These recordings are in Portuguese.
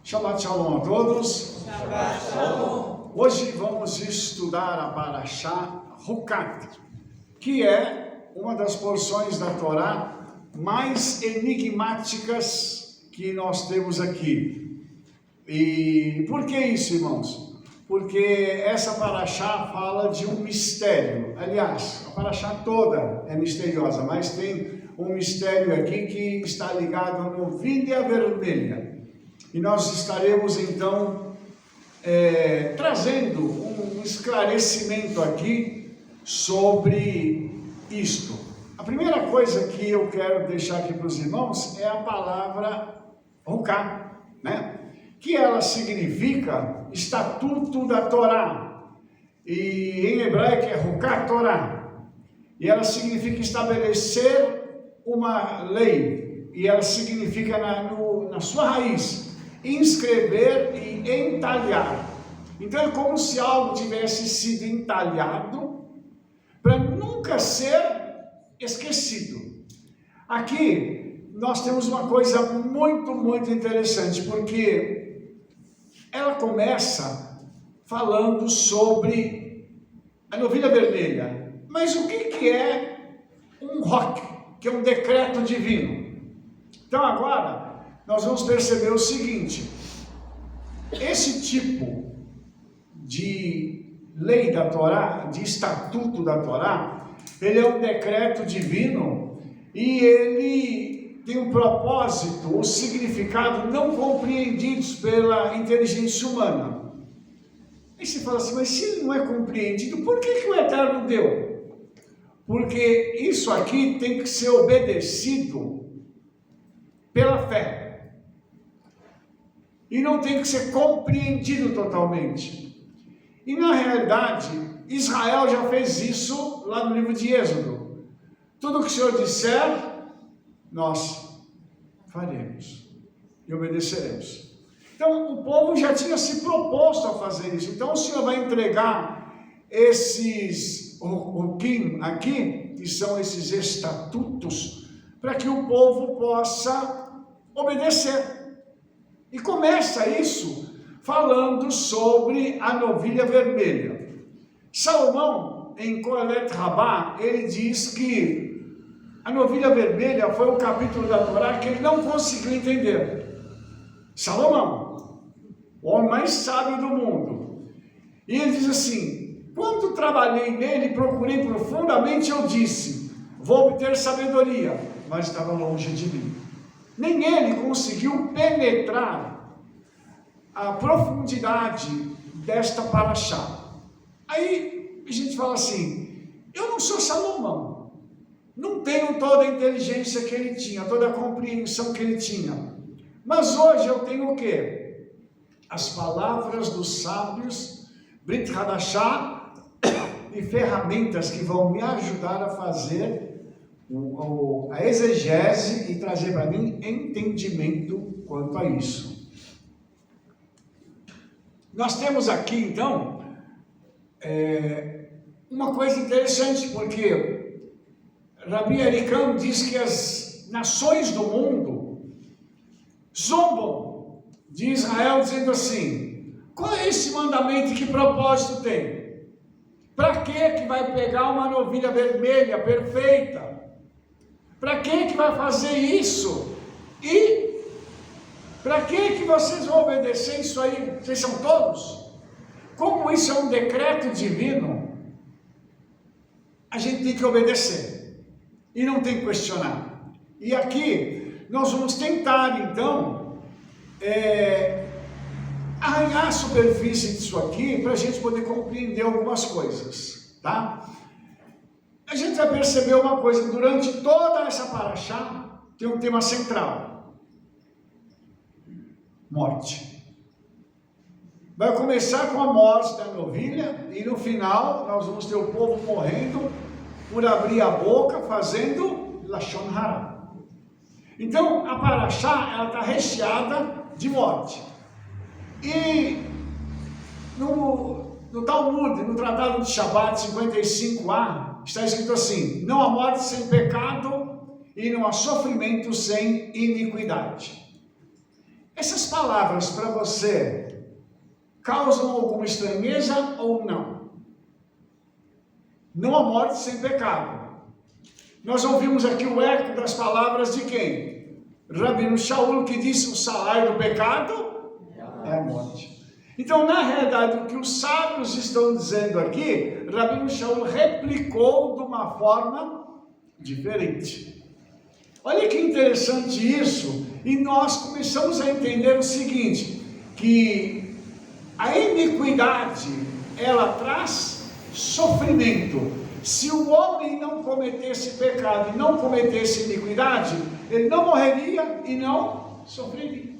Shabbat Shalom a todos. Shabbat Shalom. Hoje vamos estudar a Parashá Hukat, que é uma das porções da Torá mais enigmáticas que nós temos aqui. E por que isso, irmãos? Porque essa Parashá fala de um mistério. Aliás, a Parashá toda é misteriosa, mas tem um mistério aqui que está ligado à novilha vermelha. E nós estaremos então trazendo um esclarecimento aqui sobre isto. A primeira coisa que eu quero deixar aqui para os irmãos é a palavra Huká, né? Que ela significa estatuto da Torá, e em hebraico é Huká Torá, e ela significa estabelecer uma lei, e ela significa na sua raiz inscrever e entalhar. Então é como se algo tivesse sido entalhado para nunca ser esquecido. Aqui nós temos uma coisa muito interessante, porque ela começa falando sobre a novilha vermelha. Mas o que é um roque, que é um decreto divino? Então agora nós vamos perceber o seguinte: esse tipo de lei da Torá, de estatuto da Torá, ele é um decreto divino e ele tem um propósito, um significado não compreendidos pela inteligência humana. Aí você fala assim, mas se ele não é compreendido, por que o Eterno deu? Porque isso aqui tem que ser obedecido pela fé. E não tem que ser compreendido totalmente. E na realidade, Israel já fez isso lá no livro de Êxodo. Tudo que o Senhor disser, nós faremos e obedeceremos. Então o povo já tinha se proposto a fazer isso. Então o Senhor vai entregar esses hukim aqui, que são esses estatutos, para que o povo possa obedecer. E começa isso falando sobre a novilha vermelha. Salomão, em Kohelet Rabbah, ele diz que a novilha vermelha foi o capítulo da Torá que ele não conseguiu entender. Salomão, o homem mais sábio do mundo. E ele diz assim: quando trabalhei nele, procurei profundamente, eu disse, vou obter sabedoria, mas estava longe de mim. Nem ele conseguiu penetrar a profundidade desta Parashá. Aí a gente fala assim, eu não sou Salomão, não tenho toda a inteligência que ele tinha, toda a compreensão que ele tinha, mas hoje eu tenho o quê? As palavras dos sábios, Brit Hadashah, e ferramentas que vão me ajudar a fazer a exegese e trazer para mim entendimento quanto a isso. Nós temos aqui então uma coisa interessante, porque Rabi Ericam diz que as nações do mundo zombam de Israel, dizendo assim: qual é esse mandamento, que propósito tem? Para que vai pegar uma novilha vermelha perfeita? Para que vai fazer isso? E para que vocês vão obedecer isso aí? Vocês são todos? Como isso é um decreto divino, a gente tem que obedecer e não tem que questionar. E aqui nós vamos tentar então arranhar a superfície disso aqui para a gente poder compreender algumas coisas, tá? A gente vai perceber uma coisa: durante toda essa Parashá tem um tema central: morte. Vai começar com a morte da novilha e no final nós vamos ter o povo morrendo por abrir a boca, fazendo Lashon Hara. Então a Parashá, ela está recheada de morte. E no Talmud, no Tratado de Shabbat 55a, está escrito assim: não há morte sem pecado e não há sofrimento sem iniquidade. Essas palavras para você causam alguma estranheza ou não? Não há morte sem pecado. Nós ouvimos aqui o eco das palavras de quem? Rabino Shaul, que disse: o salário do pecado é a morte. Então, na realidade, o que os sábios estão dizendo aqui, Rabino Shaul replicou de uma forma diferente. Olha que interessante isso, e nós começamos a entender o seguinte, que a iniquidade, ela traz sofrimento. Se o homem não cometesse pecado e não cometesse iniquidade, ele não morreria e não sofreria.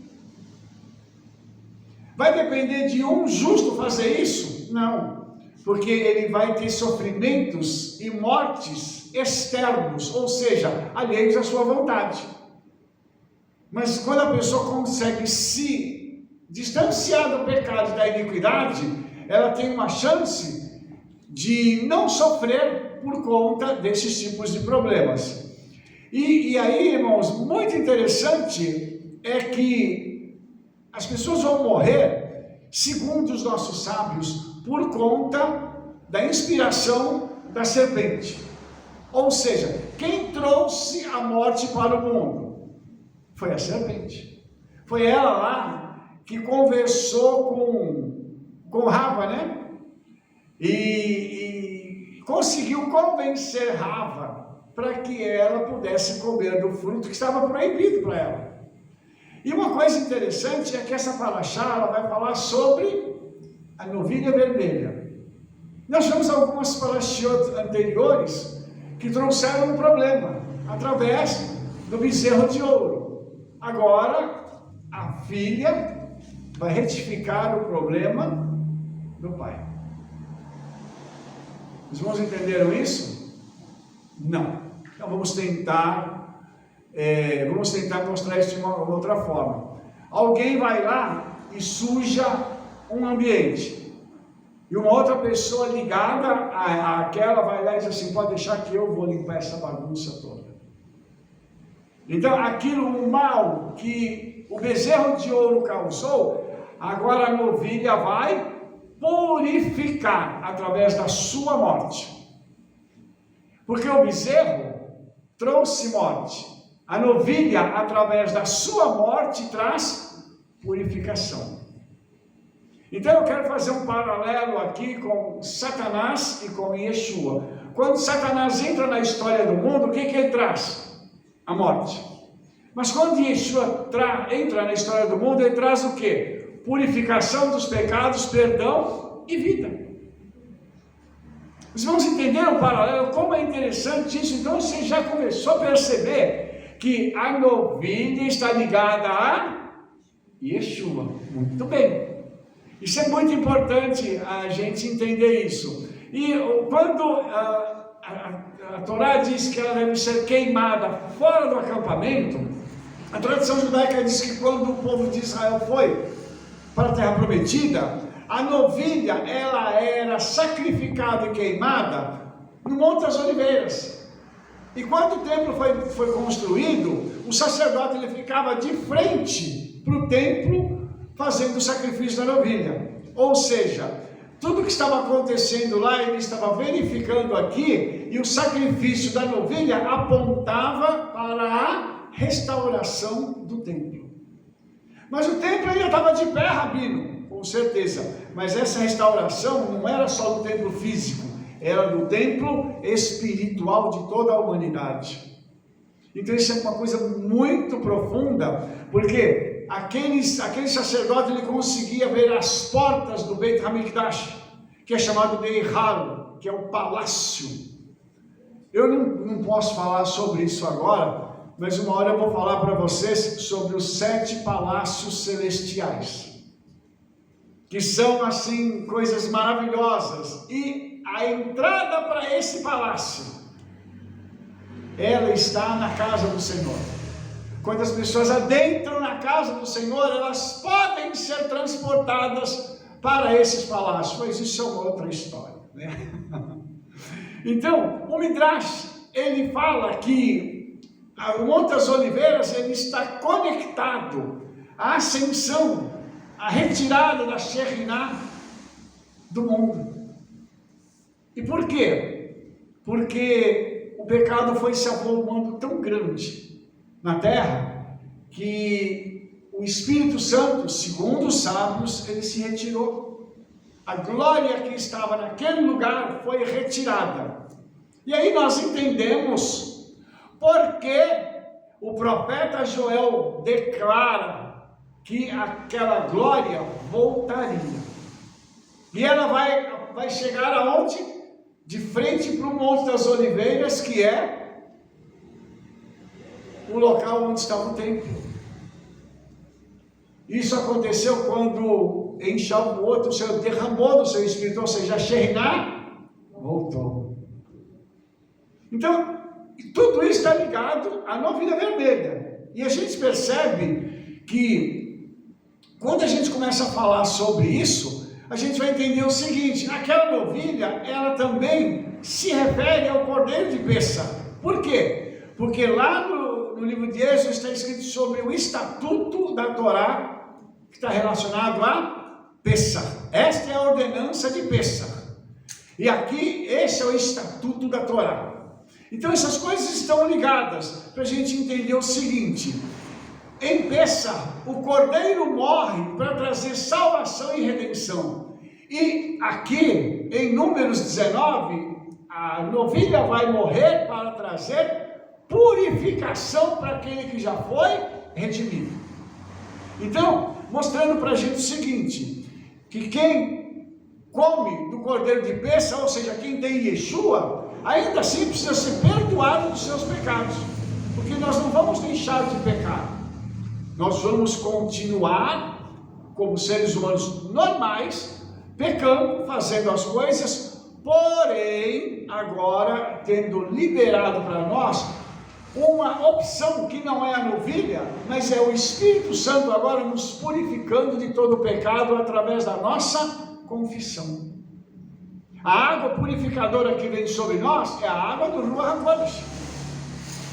Vai depender de um justo fazer isso? Não, porque ele vai ter sofrimentos e mortes externos, ou seja, alheios à sua vontade. Mas quando a pessoa consegue se distanciar do pecado e da iniquidade, ela tem uma chance de não sofrer por conta desses tipos de problemas. E aí, irmãos, muito interessante é que as pessoas vão morrer, segundo os nossos sábios, por conta da inspiração da serpente. Ou seja, quem trouxe a morte para o mundo foi a serpente. Foi ela lá que conversou com Rava, né? E conseguiu convencer Rava para que ela pudesse comer do fruto que estava proibido para ela. E uma coisa interessante é que essa paraxá, ela vai falar sobre a novilha vermelha. Nós temos algumas paraxiot anteriores que trouxeram um problema através do bezerro de ouro. Agora, a filha vai retificar o problema do pai. Os irmãos entenderam isso? Não. Então vamos tentar mostrar isso de uma outra forma. Alguém vai lá e suja um ambiente. E uma outra pessoa ligada àquela vai lá e diz assim: pode deixar que eu vou limpar essa bagunça toda. Então aquilo, o mal que o bezerro de ouro causou, agora a novilha vai purificar através da sua morte. Porque o bezerro trouxe morte. A novilha, através da sua morte, traz purificação. Então eu quero fazer um paralelo aqui com Satanás e com Yeshua. Quando Satanás entra na história do mundo, o que ele traz? A morte. Mas quando Yeshua entra na história do mundo, ele traz o quê? Purificação dos pecados, perdão e vida. Vocês vão entender o paralelo, como é interessante isso. Então você já começou a perceber que a novilha está ligada a Yeshua. Muito bem. Isso é muito importante a gente entender isso. E quando a Torá diz que ela deve ser queimada fora do acampamento, a tradição judaica diz que quando o povo de Israel foi para a terra prometida, a novilha, ela era sacrificada e queimada no Monte das Oliveiras. E quando o templo foi construído, o sacerdote ele ficava de frente para o templo fazendo o sacrifício da novilha. Ou seja, tudo que estava acontecendo lá, ele estava verificando aqui, e o sacrifício da novilha apontava para a restauração do templo. Mas o templo ainda estava de pé, Rabino, com certeza. Mas essa restauração não era só do templo físico, era do templo espiritual de toda a humanidade. Então isso é uma coisa muito profunda, porque aquele sacerdote ele conseguia ver as portas do Beit HaMikdash, que é chamado de Eihal, que é o palácio. Eu não posso falar sobre isso agora, mas uma hora eu vou falar para vocês sobre os 7 palácios celestiais, que são assim coisas maravilhosas. E a entrada para esse palácio, ela está na casa do Senhor. Quando as pessoas adentram na casa do Senhor, elas podem ser transportadas para esses palácios, mas isso é uma outra história, né? Então, o Midrash, ele fala que o Monte das Oliveiras, ele está conectado a ascensão, a retirada da Shekhinah do mundo. E por quê? Porque o pecado foi se avolumando tão grande na terra que o Espírito Santo, segundo os sábios, ele se retirou. A glória que estava naquele lugar foi retirada. E aí nós entendemos por que o profeta Joel declara que aquela glória voltaria. E ela vai chegar aonde? De frente para o Monte das Oliveiras, que é o local onde estava o templo. Isso aconteceu quando em Shavuot o Senhor derramou do seu Espírito, ou seja, a Shekhinah voltou. Então, tudo isso está ligado à novilha vermelha. E a gente percebe que quando a gente começa a falar sobre isso, a gente vai entender o seguinte: aquela novilha, ela também se refere ao Cordeiro de Pessah. Por quê? Porque lá no livro de Êxodo está escrito sobre o estatuto da Torá, que está relacionado a Pessah. Esta é a ordenança de Pessah. E aqui, esse é o estatuto da Torá. Então essas coisas estão ligadas para a gente entender o seguinte: em Pessah, o Cordeiro morre para trazer salvação e redenção. E aqui, em Números 19, a novilha vai morrer para trazer purificação para aquele que já foi redimido. Então, mostrando para a gente o seguinte, que quem come do Cordeiro de Pessah, ou seja, quem tem Yeshua, ainda assim precisa ser perdoado dos seus pecados, porque nós não vamos deixar de pecar, nós vamos continuar como seres humanos normais, pecando, fazendo as coisas, porém, agora tendo liberado para nós uma opção que não é a novilha, mas é o Espírito Santo agora nos purificando de todo o pecado através da nossa confissão. A água purificadora que vem sobre nós é a água do Ruach HaKodesh.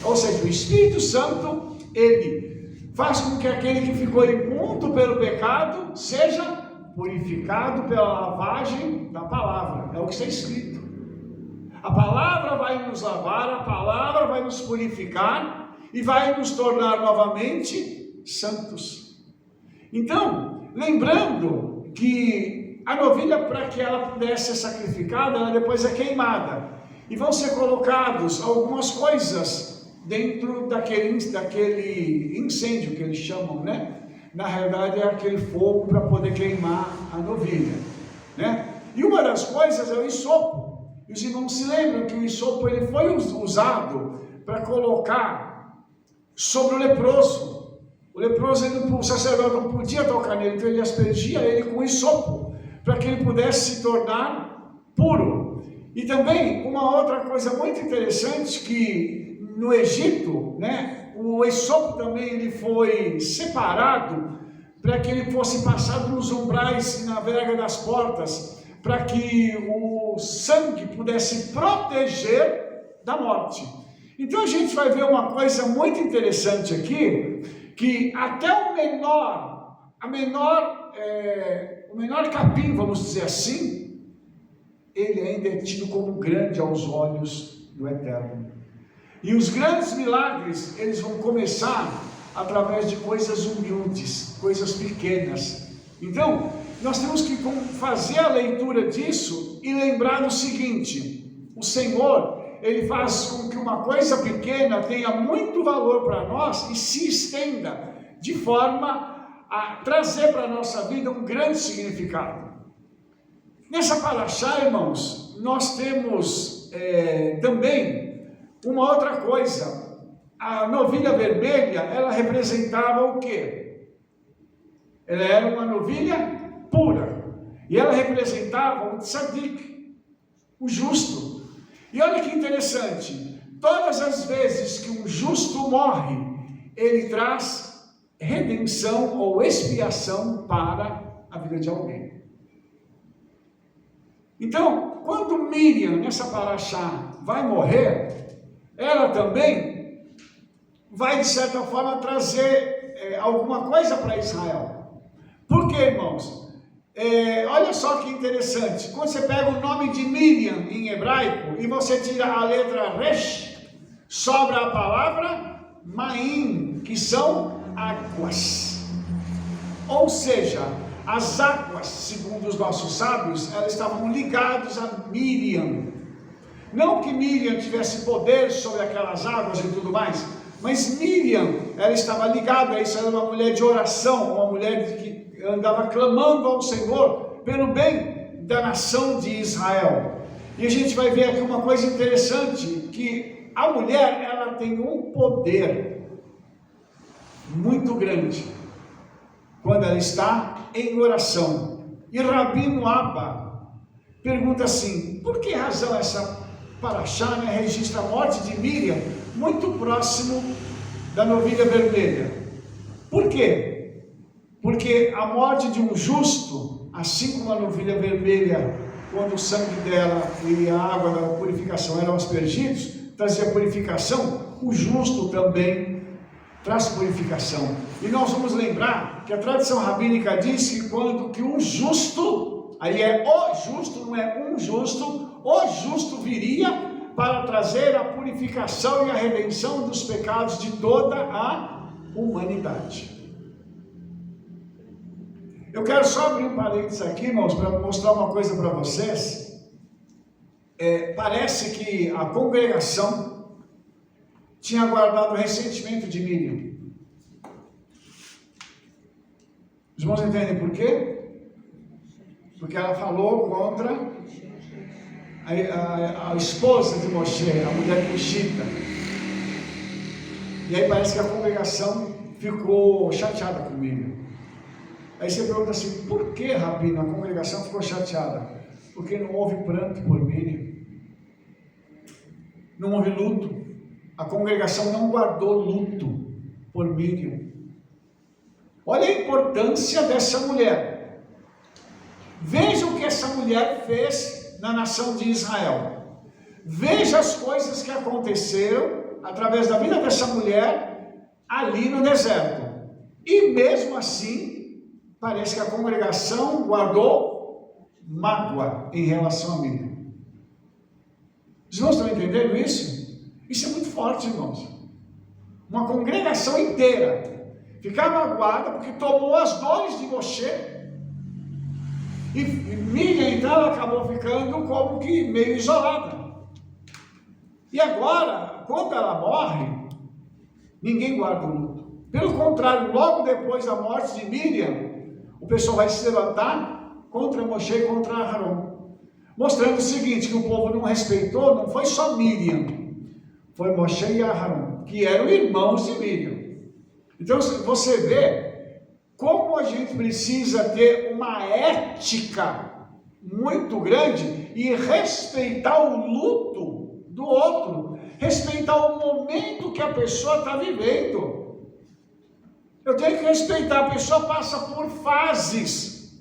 Ou seja, o Espírito Santo, ele faz com que aquele que ficou imundo pelo pecado seja purificado pela lavagem da palavra. É o que está escrito. A palavra vai nos lavar, a palavra vai nos purificar e vai nos tornar novamente santos. Então, lembrando que a novilha, para que ela pudesse ser sacrificada, ela depois é queimada. E vão ser colocados algumas coisas dentro daquele incêndio que eles chamam, né? Na realidade é aquele fogo para poder queimar a novilha, né? E uma das coisas é o isopo. E os irmãos se lembram que o isopo ele foi usado para colocar sobre o leproso. O leproso, o sacerdote não podia tocar nele, então ele aspergia ele com isopo, para que ele pudesse se tornar puro. E também uma outra coisa muito interessante, que no Egito, né, o isopo também ele foi separado para que ele fosse passado nos umbrais na verga das portas, para que o sangue pudesse proteger da morte. Então a gente vai ver uma coisa muito interessante aqui, que até o menor capim, vamos dizer assim, ele ainda é tido como grande aos olhos do Eterno. E os grandes milagres, eles vão começar através de coisas humildes, coisas pequenas. Então, nós temos que fazer a leitura disso e lembrar do seguinte: o Senhor, ele faz com que uma coisa pequena tenha muito valor para nós e se estenda de forma a trazer para a nossa vida um grande significado. Nessa paraxá, irmãos, nós temos também uma outra coisa. A novilha vermelha, ela representava o quê? Ela era uma novilha pura. E ela representava o tzadik, o justo. E olha que interessante, todas as vezes que um justo morre, ele traz redenção ou expiação para a vida de alguém. Então, quando Miriam, nessa paraxá, vai morrer, ela também vai, de certa forma, trazer alguma coisa para Israel. Por quê, irmãos? Olha só que interessante. Quando você pega o nome de Miriam em hebraico e você tira a letra Resh, sobra a palavra Maim, que são águas. Ou seja, as águas, segundo os nossos sábios, elas estavam ligadas a Miriam. Não que Miriam tivesse poder sobre aquelas águas e tudo mais, mas Miriam, ela estava ligada a isso, ela era uma mulher de oração, uma mulher que andava clamando ao Senhor pelo bem da nação de Israel. E a gente vai ver aqui uma coisa interessante, que a mulher, ela tem um poder muito grande quando ela está em oração. E Rabino Abba pergunta assim: por que razão essa paraxá, registra a morte de Miriam muito próximo da novilha vermelha? Por quê? Porque a morte de um justo, assim como a novilha vermelha, quando o sangue dela e a água da purificação eram aspergidos, trazia purificação, o justo também traz purificação. E nós vamos lembrar que a tradição rabínica diz que quando que um justo, aí é o justo, não é um justo, o justo viria para trazer a purificação e a redenção dos pecados de toda a humanidade. Eu quero só abrir um parênteses aqui, irmãos, para mostrar uma coisa para vocês. Parece que a congregação tinha guardado o ressentimento de Miriam. Os irmãos entendem por quê? Porque ela falou contra a esposa de Moshe, a mulher cuxita. E aí parece que a congregação ficou chateada com Miriam. Aí você pergunta assim: por que, Rabino, a congregação ficou chateada? Porque não houve pranto por Miriam, não houve luto. A congregação não guardou luto por Miriam. Olha a importância dessa mulher. Veja o que essa mulher fez na nação de Israel. Veja as coisas que aconteceram através da vida dessa mulher ali no deserto. E mesmo assim, parece que a congregação guardou mágoa em relação a Miriam. Os irmãos estão entendendo isso? Isso é muito forte, irmãos. Uma congregação inteira ficar magoada porque tomou as dores de Moshe. E Miriam, então, ela acabou ficando como que meio isolada. E agora, quando ela morre, ninguém guarda o luto. Pelo contrário, logo depois da morte de Miriam, o pessoal vai se levantar contra Moshe e contra Aharon, mostrando o seguinte, que o povo não respeitou, não foi só Miriam, foi Moshe e Aharon, que eram irmãos de Miriam. Então você vê como a gente precisa ter uma ética muito grande e respeitar o luto do outro, respeitar o momento que a pessoa está vivendo. Eu tenho que respeitar, a pessoa passa por fases.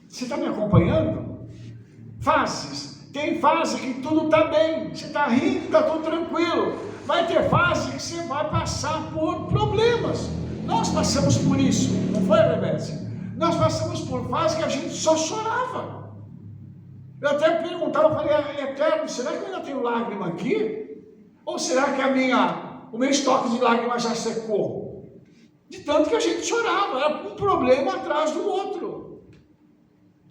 Você está me acompanhando? Fases. Tem fase que tudo está bem, você está rindo, está tudo tranquilo. Vai ter fase que você vai passar por problemas. Nós passamos por isso, não foi, Rebeca? Nós passamos por fase que a gente só chorava. Eu até perguntava, eu falei: Eterno, será que eu ainda tenho lágrima aqui? Ou será que o meu estoque de lágrimas já secou? De tanto que a gente chorava, era um problema atrás do outro.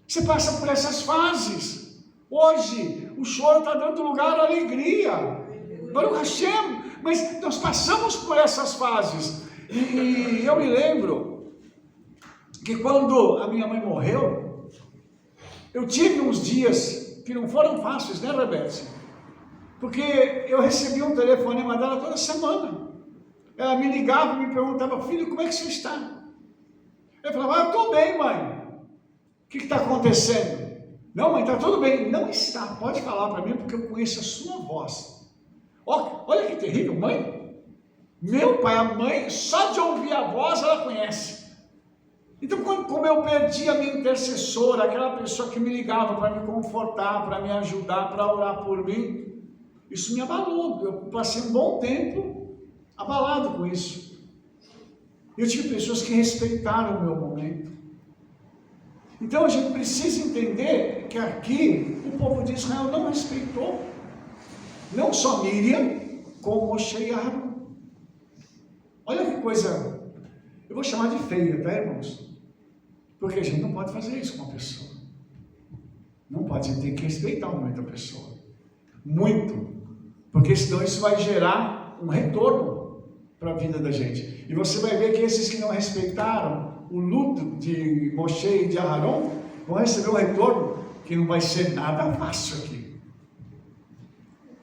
Você passa por essas fases. Hoje, o choro está dando lugar à alegria. Baruch Hashem. Mas nós passamos por essas fases. E eu me lembro que quando a minha mãe morreu, eu tive uns dias que não foram fáceis, né, Rebeca? Porque eu recebia um telefonema dela toda semana. Ela me ligava e me perguntava: filho, como é que você está? Eu falava: eu estou bem, mãe. O que está acontecendo? Não, mãe, está tudo bem. Não está, pode falar para mim, porque eu conheço a sua voz. Olha que terrível, mãe. Meu pai, a mãe, só de ouvir a voz ela conhece. Então, como eu perdi a minha intercessora, aquela pessoa que me ligava para me confortar, para me ajudar, para orar por mim, isso me abalou. Eu passei um bom tempo abalado com isso. Eu tive pessoas que respeitaram o meu momento. Então a gente precisa entender que aqui o povo de Israel não respeitou. Não só Miriam, como Moshe e Aharon. Olha que coisa, eu vou chamar de feia, tá, irmãos? Porque a gente não pode fazer isso com uma pessoa. Não pode, a gente tem que respeitar o momento da pessoa. Muito. Porque senão isso vai gerar um retorno para a vida da gente. E você vai ver que esses que não respeitaram o luto de Moshe e de Aharon vão receber um retorno que não vai ser nada fácil aqui.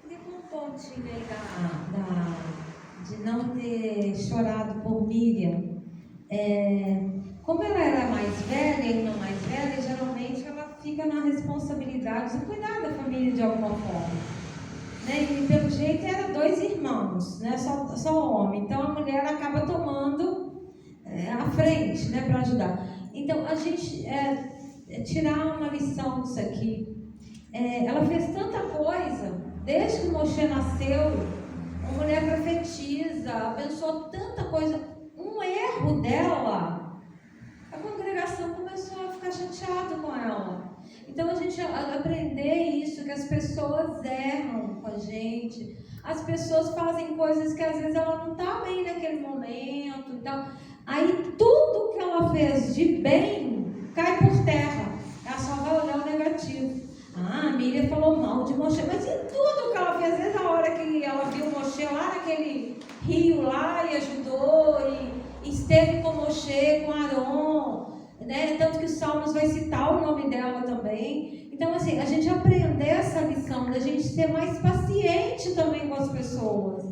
Tem um pontinho aí de não ter chorado por Miriam. Como ela era mais velha e não mais velha, geralmente ela fica na responsabilidade de cuidar da família de alguma forma. Né? E pelo jeito eram 2 irmãos, né? Só homem. Então a mulher acaba tomando a frente, né, para ajudar. Então a gente tirar uma lição disso aqui. Ela fez tanta coisa, desde que Moshe nasceu, a mulher profetiza, abençoou tanta coisa. Um erro dela, a congregação começou a ficar chateada com ela. Então a gente aprender isso, que as pessoas erram com a gente, as pessoas fazem coisas que às vezes ela não está bem naquele momento, então, aí tudo que ela fez de bem cai por terra, ela só vai olhar o negativo. A Miriam falou mal de Moshe, mas e tudo que ela fez, desde a hora que ela viu Moshe lá naquele rio lá e ajudou, e esteve com Moshe, com Aron, né? Tanto que os Salmos vai citar o nome dela também. Então, assim, a gente aprender essa lição, da gente ser mais paciente também com as pessoas.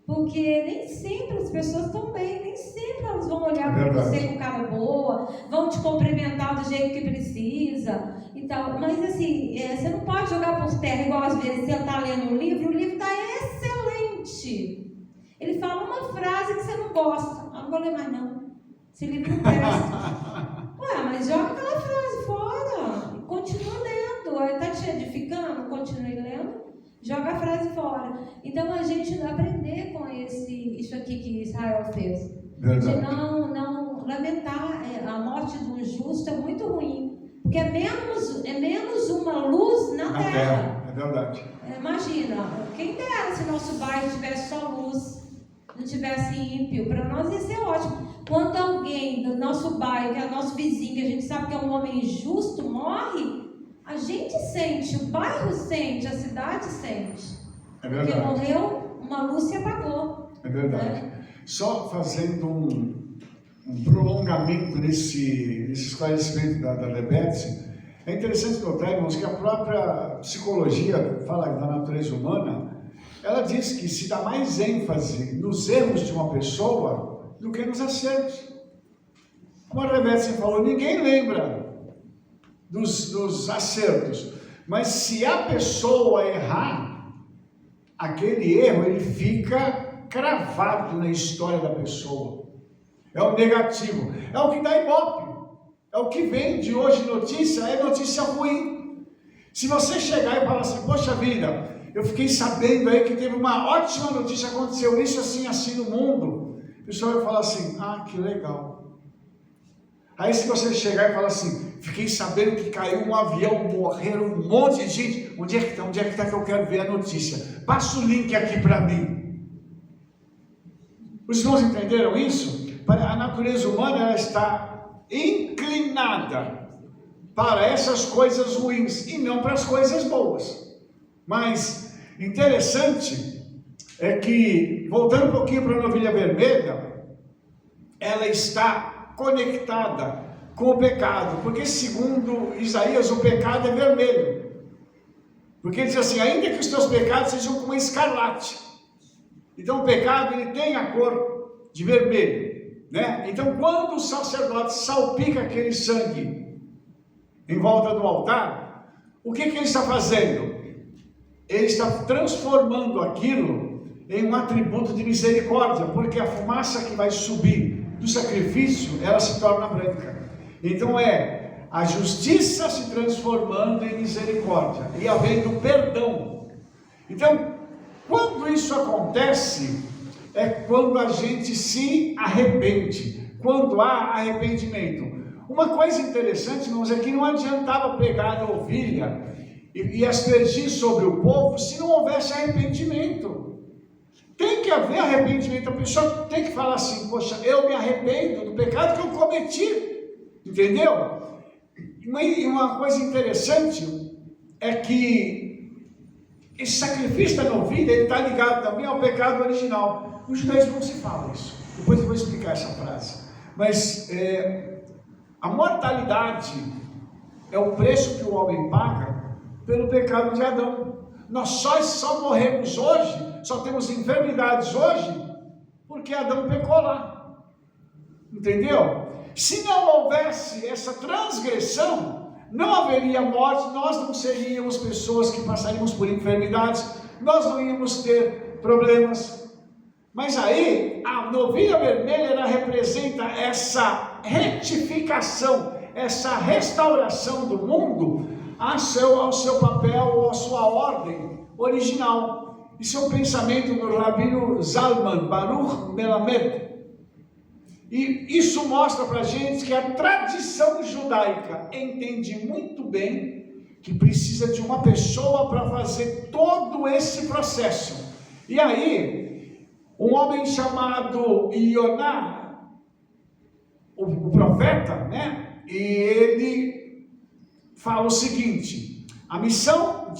Porque nem sempre as pessoas estão bem, nem sempre elas vão olhar para você com cara boa, vão te cumprimentar do jeito que precisa e tal. Mas, assim, você não pode jogar por terra, igual às vezes você está lendo um livro, o livro está excelente. Ele fala uma frase que você não gosta. Não vou ler mais, não. Esse livro não presta. Ué, mas joga aquela frase fora. Continua lendo. Aí está te edificando? Continue lendo. Joga a frase fora. Então a gente aprender com isso aqui que Israel fez. Verdade. De não lamentar a morte de um justo é muito ruim. Porque é menos uma luz na terra. É verdade. Imagina, quem dera se nosso bairro tivesse só luz, não tivesse ímpio. Para nós ia ser ótimo. Quando alguém do nosso bairro, que é nosso vizinho, que a gente sabe que é um homem justo, morre, a gente sente, o bairro sente, a cidade sente. É verdade. Porque morreu, uma luz se apagou. É verdade. Né? Só fazendo um prolongamento nesse esclarecimento da Rebete, é interessante notar, irmãos, que a própria psicologia fala da natureza humana, ela diz que se dá mais ênfase nos erros de uma pessoa do que nos acertos. Como a Rebete falou, ninguém lembra dos acertos, mas se a pessoa errar, aquele erro ele fica cravado na história da pessoa. É o negativo, é o que dá ibope, é o que vem de hoje notícia, é notícia ruim. Se você chegar e falar assim, poxa vida, eu fiquei sabendo aí que teve uma ótima notícia, aconteceu isso assim, assim no mundo, o pessoal vai falar assim, ah, que legal. Aí se você chegar e falar assim, fiquei sabendo que caiu um avião, morreram um monte de gente, onde é que está que eu quero ver a notícia? Passa o link aqui para mim. Os irmãos entenderam isso? A natureza humana ela está inclinada para essas coisas ruins e não para as coisas boas. Mas interessante é que, voltando um pouquinho para a novilha vermelha, ela está conectada com o pecado, porque segundo Isaías o pecado é vermelho, porque ele diz assim, ainda que os teus pecados sejam como escarlate, então o pecado ele tem a cor de vermelho, né? Então quando o sacerdote salpica aquele sangue em volta do altar, o que ele está fazendo? Ele está transformando aquilo em um atributo de misericórdia, porque a fumaça que vai subir do sacrifício, ela se torna branca. Então é a justiça se transformando em misericórdia e havendo perdão. Então, quando isso acontece, é quando a gente se arrepende. quando há arrependimento. Uma coisa interessante, irmãos, é que não adiantava pegar a ovelha e aspergir sobre o povo se não houvesse arrependimento. Tem que haver arrependimento. A pessoa tem que falar assim: poxa, eu me arrependo do pecado que eu cometi. Entendeu? E uma coisa interessante é que esse sacrifício da novilha, ele está ligado também ao pecado original. Nos judaísmos não se fala isso. Depois eu vou explicar essa frase. Mas a mortalidade é o preço que o homem paga pelo pecado de Adão. Nós só morremos hoje, só temos enfermidades hoje, porque Adão pecou lá. Entendeu? Se não houvesse essa transgressão, não haveria morte, nós não seríamos pessoas que passaríamos por enfermidades, nós não íamos ter problemas. Mas aí, a novilha vermelha, ela representa essa retificação, essa restauração do mundo ao seu papel, à sua ordem original. Isso é um pensamento do Rabino Zalman Baruch Melamed. E isso mostra para a gente que a tradição judaica entende muito bem que precisa de uma pessoa para fazer todo esse processo. E aí, um homem chamado Ioná, o profeta, né? E ele fala o seguinte: a missão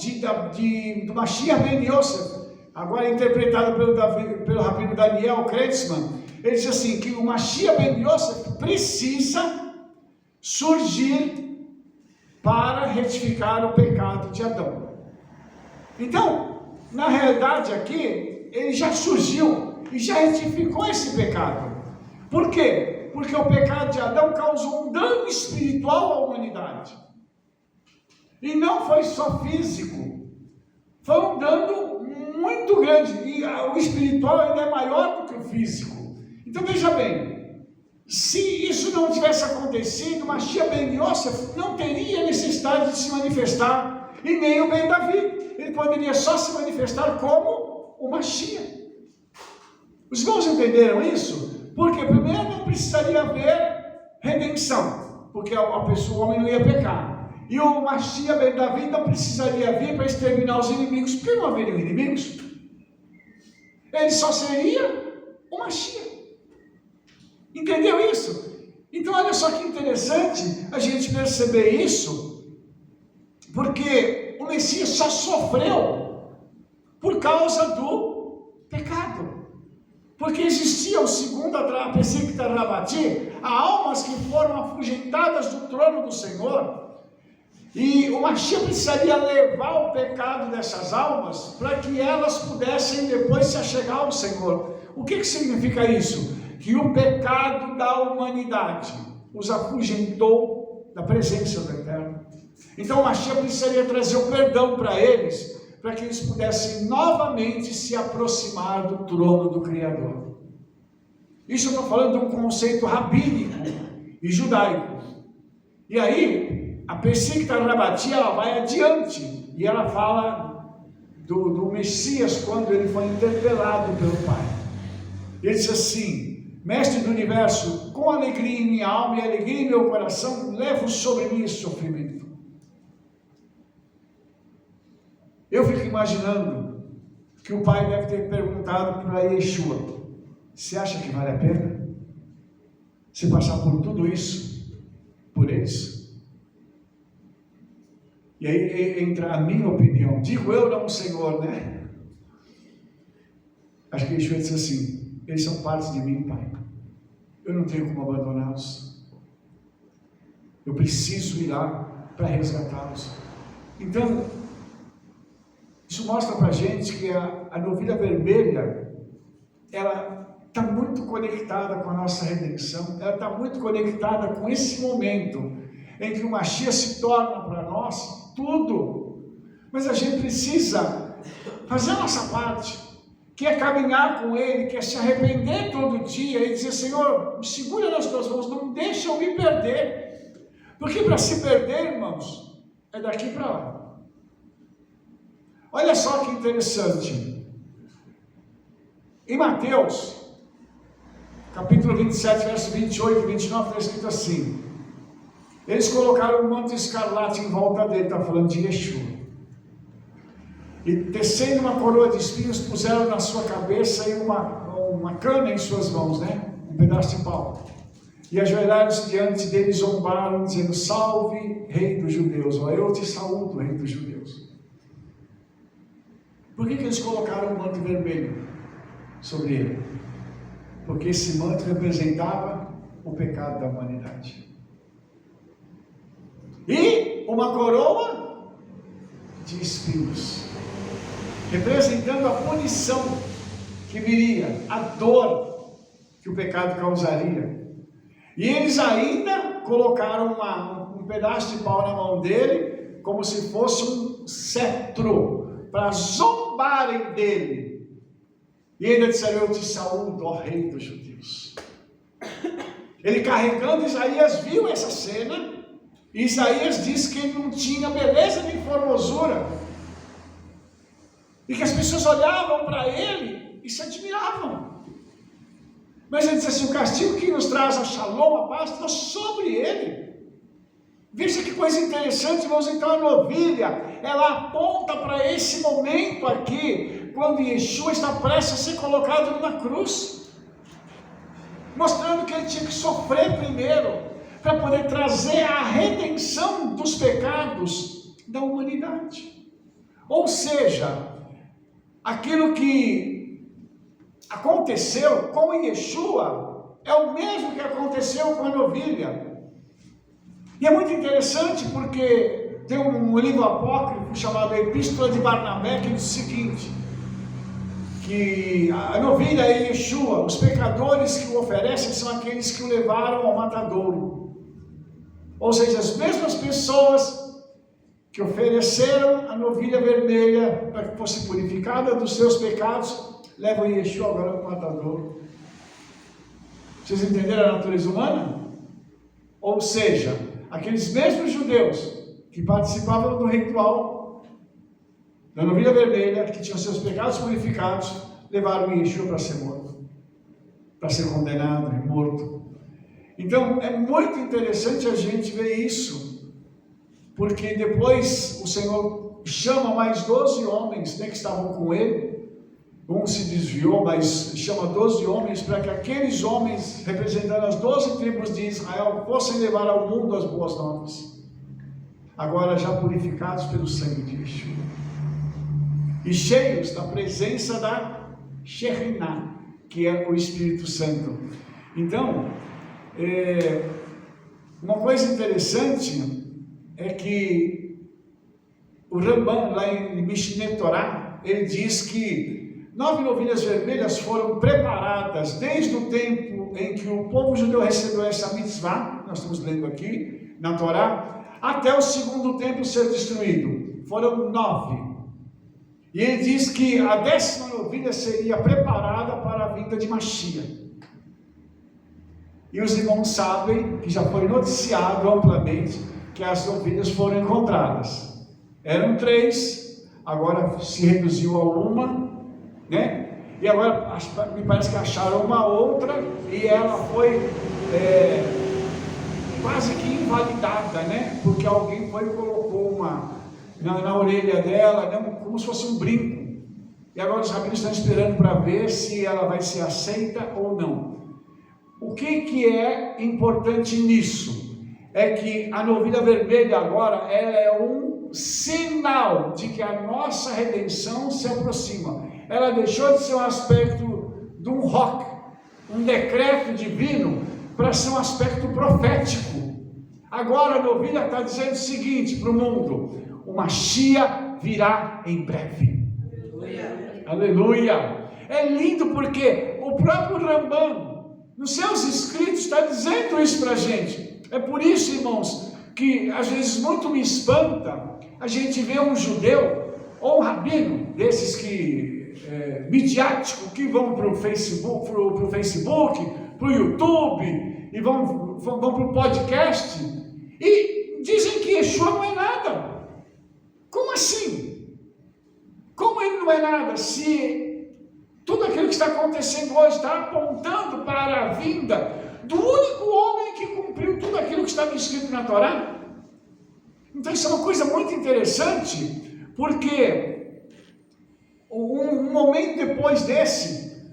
do Mashiach ben Yosef, agora interpretado pelo Rabino Daniel Kreutzmann, ele diz assim, que o Mashiach ben Yosef precisa surgir para retificar o pecado de Adão. Então, na realidade aqui, ele já surgiu e já retificou esse pecado. Por quê? Porque o pecado de Adão causou um dano espiritual à humanidade. E não foi só físico, foi um dano muito grande. E o espiritual ainda é maior do que o físico. Então veja bem, se isso não tivesse acontecido, Mashiach ben Yosef não teria necessidade de se manifestar, e nem o Ben Davi. Ele poderia só se manifestar como o Mashiach. Os irmãos entenderam isso? Porque primeiro não precisaria haver redenção, porque o homem não ia pecar. E o Mashiach ben Davi não precisaria vir para exterminar os inimigos, porque não haveriam inimigos. Ele só seria o Mashiach. Entendeu isso? Então olha só que interessante a gente perceber isso, porque o Messias só sofreu por causa do pecado. Porque existiam, segundo a Pessikta Rabati, almas que foram afugentadas do trono do Senhor, e o Mashiach precisaria levar o pecado dessas almas para que elas pudessem depois se achegar ao Senhor. O que significa isso? Que o pecado da humanidade os afugentou da presença do Eterno. Então o Mashiach precisaria trazer o perdão para eles, para que eles pudessem novamente se aproximar do trono do Criador. Isso eu estou falando de um conceito rabínico e judaico. E aí, a Pessikta Rabati, ela vai adiante, e ela fala do Messias quando ele foi interpelado pelo Pai. Ele diz assim: Mestre do universo, com alegria em minha alma e alegria em meu coração, levo sobre mim esse sofrimento. Eu fico imaginando que o pai deve ter perguntado para Yeshua: você acha que vale a pena você passar por tudo isso por eles? E aí entra a minha opinião, digo eu, não o Senhor, né? Acho que Yeshua disse assim: eles são parte de mim, Pai. Eu não tenho como abandoná-los. Eu preciso ir lá para resgatá-los. Então, isso mostra para a gente que a novilha vermelha, ela está muito conectada com a nossa redenção. Ela está muito conectada com esse momento em que o Mashiach se torna para nós tudo. Mas a gente precisa fazer a nossa parte, que é caminhar com Ele, que é se arrepender todo dia e dizer: Senhor, me segura nas tuas mãos, não deixa eu me perder. Porque para se perder, irmãos, é daqui para lá. Olha só que interessante. Em Mateus, capítulo 27, verso 28 e 29, está escrito assim: eles colocaram um manto escarlate em volta dele, está falando de Yeshua, e tecendo uma coroa de espinhos, puseram na sua cabeça e uma cana em suas mãos, né? Um pedaço de pau. E ajoelharam-se diante dele e zombaram, dizendo: salve, rei dos judeus, ó, eu te saúdo, rei dos judeus. Por que eles colocaram um manto vermelho sobre ele? Porque esse manto representava o pecado da humanidade. E uma coroa de espinhos, representando a punição que viria, a dor que o pecado causaria. E eles ainda colocaram um pedaço de pau na mão dele, como se fosse um cetro, para zombarem dele. E ainda disseram: eu te saúdo, ó rei dos judeus. Ele carregando, Isaías viu essa cena, e Isaías disse que ele não tinha beleza nem formosura, e que as pessoas olhavam para ele e se admiravam. Mas ele disse assim: o castigo que nos traz a shalom, a paz, está sobre ele. Veja que coisa interessante, irmãos. Então a novilha, ela aponta para esse momento aqui, quando Yeshua está prestes a ser colocado numa cruz, mostrando que ele tinha que sofrer primeiro, para poder trazer a redenção dos pecados da humanidade. Ou seja, aquilo que aconteceu com Yeshua é o mesmo que aconteceu com a novilha. E é muito interessante porque tem um livro apócrifo chamado Epístola de Barnabé, que diz o seguinte: que a novilha é Yeshua, os pecadores que o oferecem são aqueles que o levaram ao matadouro. Ou seja, as mesmas pessoas que ofereceram a novilha vermelha para que fosse purificada dos seus pecados, levam Yeshua agora para o matadouro. Vocês entenderam a natureza humana? Ou seja, aqueles mesmos judeus que participavam do ritual da novilha vermelha, que tinham seus pecados purificados, levaram Yeshua para ser morto, para ser condenado e morto. Então é muito interessante a gente ver isso, porque depois o Senhor chama mais 12 homens, né, que estavam com ele. Um se desviou, mas chama 12 homens para que aqueles homens, representando as 12 tribos de Israel, possam levar ao mundo as boas novas, agora já purificados pelo sangue de Yeshua e cheios da presença da Shekhinah, que é o Espírito Santo. Então, uma coisa interessante é que o Ramban, lá em Mishneh Torah, ele diz que 9 novilhas vermelhas foram preparadas desde o tempo em que o povo judeu recebeu essa mitzvah, nós estamos lendo aqui na Torá, até o segundo templo ser destruído. Foram 9. E ele diz que a 10ª novilha seria preparada para a vinda de Mashiach. E os irmãos sabem que já foi noticiado amplamente que as novilhas foram encontradas. Eram 3, agora se reduziu a 1, né? E agora me parece que acharam uma outra e ela foi quase que invalidada, né? Porque alguém foi e colocou uma na orelha dela, né? Como se fosse um brinco. E agora os rabinos estão esperando para ver se ela vai ser aceita ou não. O que é importante nisso? É que a novilha vermelha agora ela é um sinal de que a nossa redenção se aproxima. Ela deixou de ser um aspecto de um rock, um decreto divino, para ser um aspecto profético. Agora a novilha está dizendo o seguinte para o mundo: o Mashiach virá em breve. Aleluia. Aleluia. É lindo porque o próprio Ramban, nos seus escritos, está dizendo isso para a gente. É por isso, irmãos, que às vezes muito me espanta a gente ver um judeu ou um rabino desses que midiático, que vão para o Facebook, para o YouTube e vão para o podcast e dizem que Yeshua não é nada. Como assim? Como ele não é nada? Se Tudo aquilo que está acontecendo hoje está apontando para a vinda do único homem que cumpriu tudo aquilo que estava escrito na Torá. Então isso é uma coisa muito interessante, porque um momento depois desse,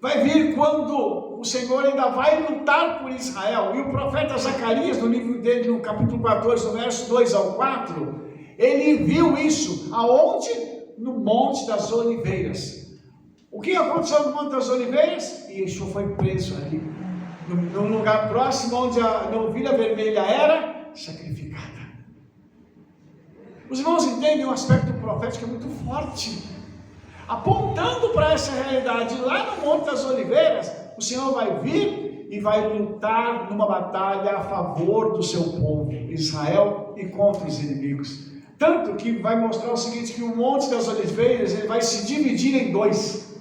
vai vir quando o Senhor ainda vai lutar por Israel. E o profeta Zacarias, no livro dele, no capítulo 14, no verso 2 ao 4, ele viu isso, aonde? No Monte das Oliveiras. O que aconteceu no Monte das Oliveiras? Yeshua foi preso ali, num lugar próximo onde a novilha vermelha era sacrificada. Os irmãos entendem um aspecto profético que é muito forte, apontando para essa realidade. Lá no Monte das Oliveiras, o Senhor vai vir e vai lutar numa batalha a favor do seu povo, Israel, e contra os inimigos. Tanto que vai mostrar o seguinte, que o Monte das Oliveiras ele vai se dividir em dois.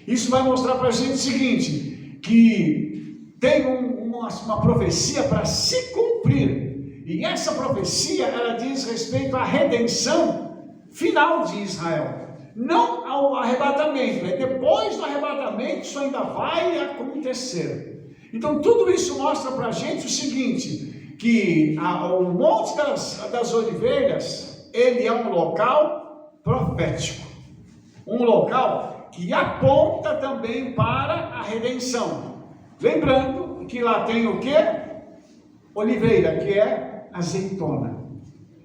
Isso vai mostrar para a gente o seguinte, que tem uma profecia para se cumprir. E essa profecia, ela diz respeito à redenção final de Israel. Não ao arrebatamento. Depois do arrebatamento, isso ainda vai acontecer. Então, tudo isso mostra para a gente o seguinte, que o Monte das Oliveiras, ele é um local profético. Um local que aponta também para a redenção. Lembrando que lá tem o quê? Oliveira, que é azeitona.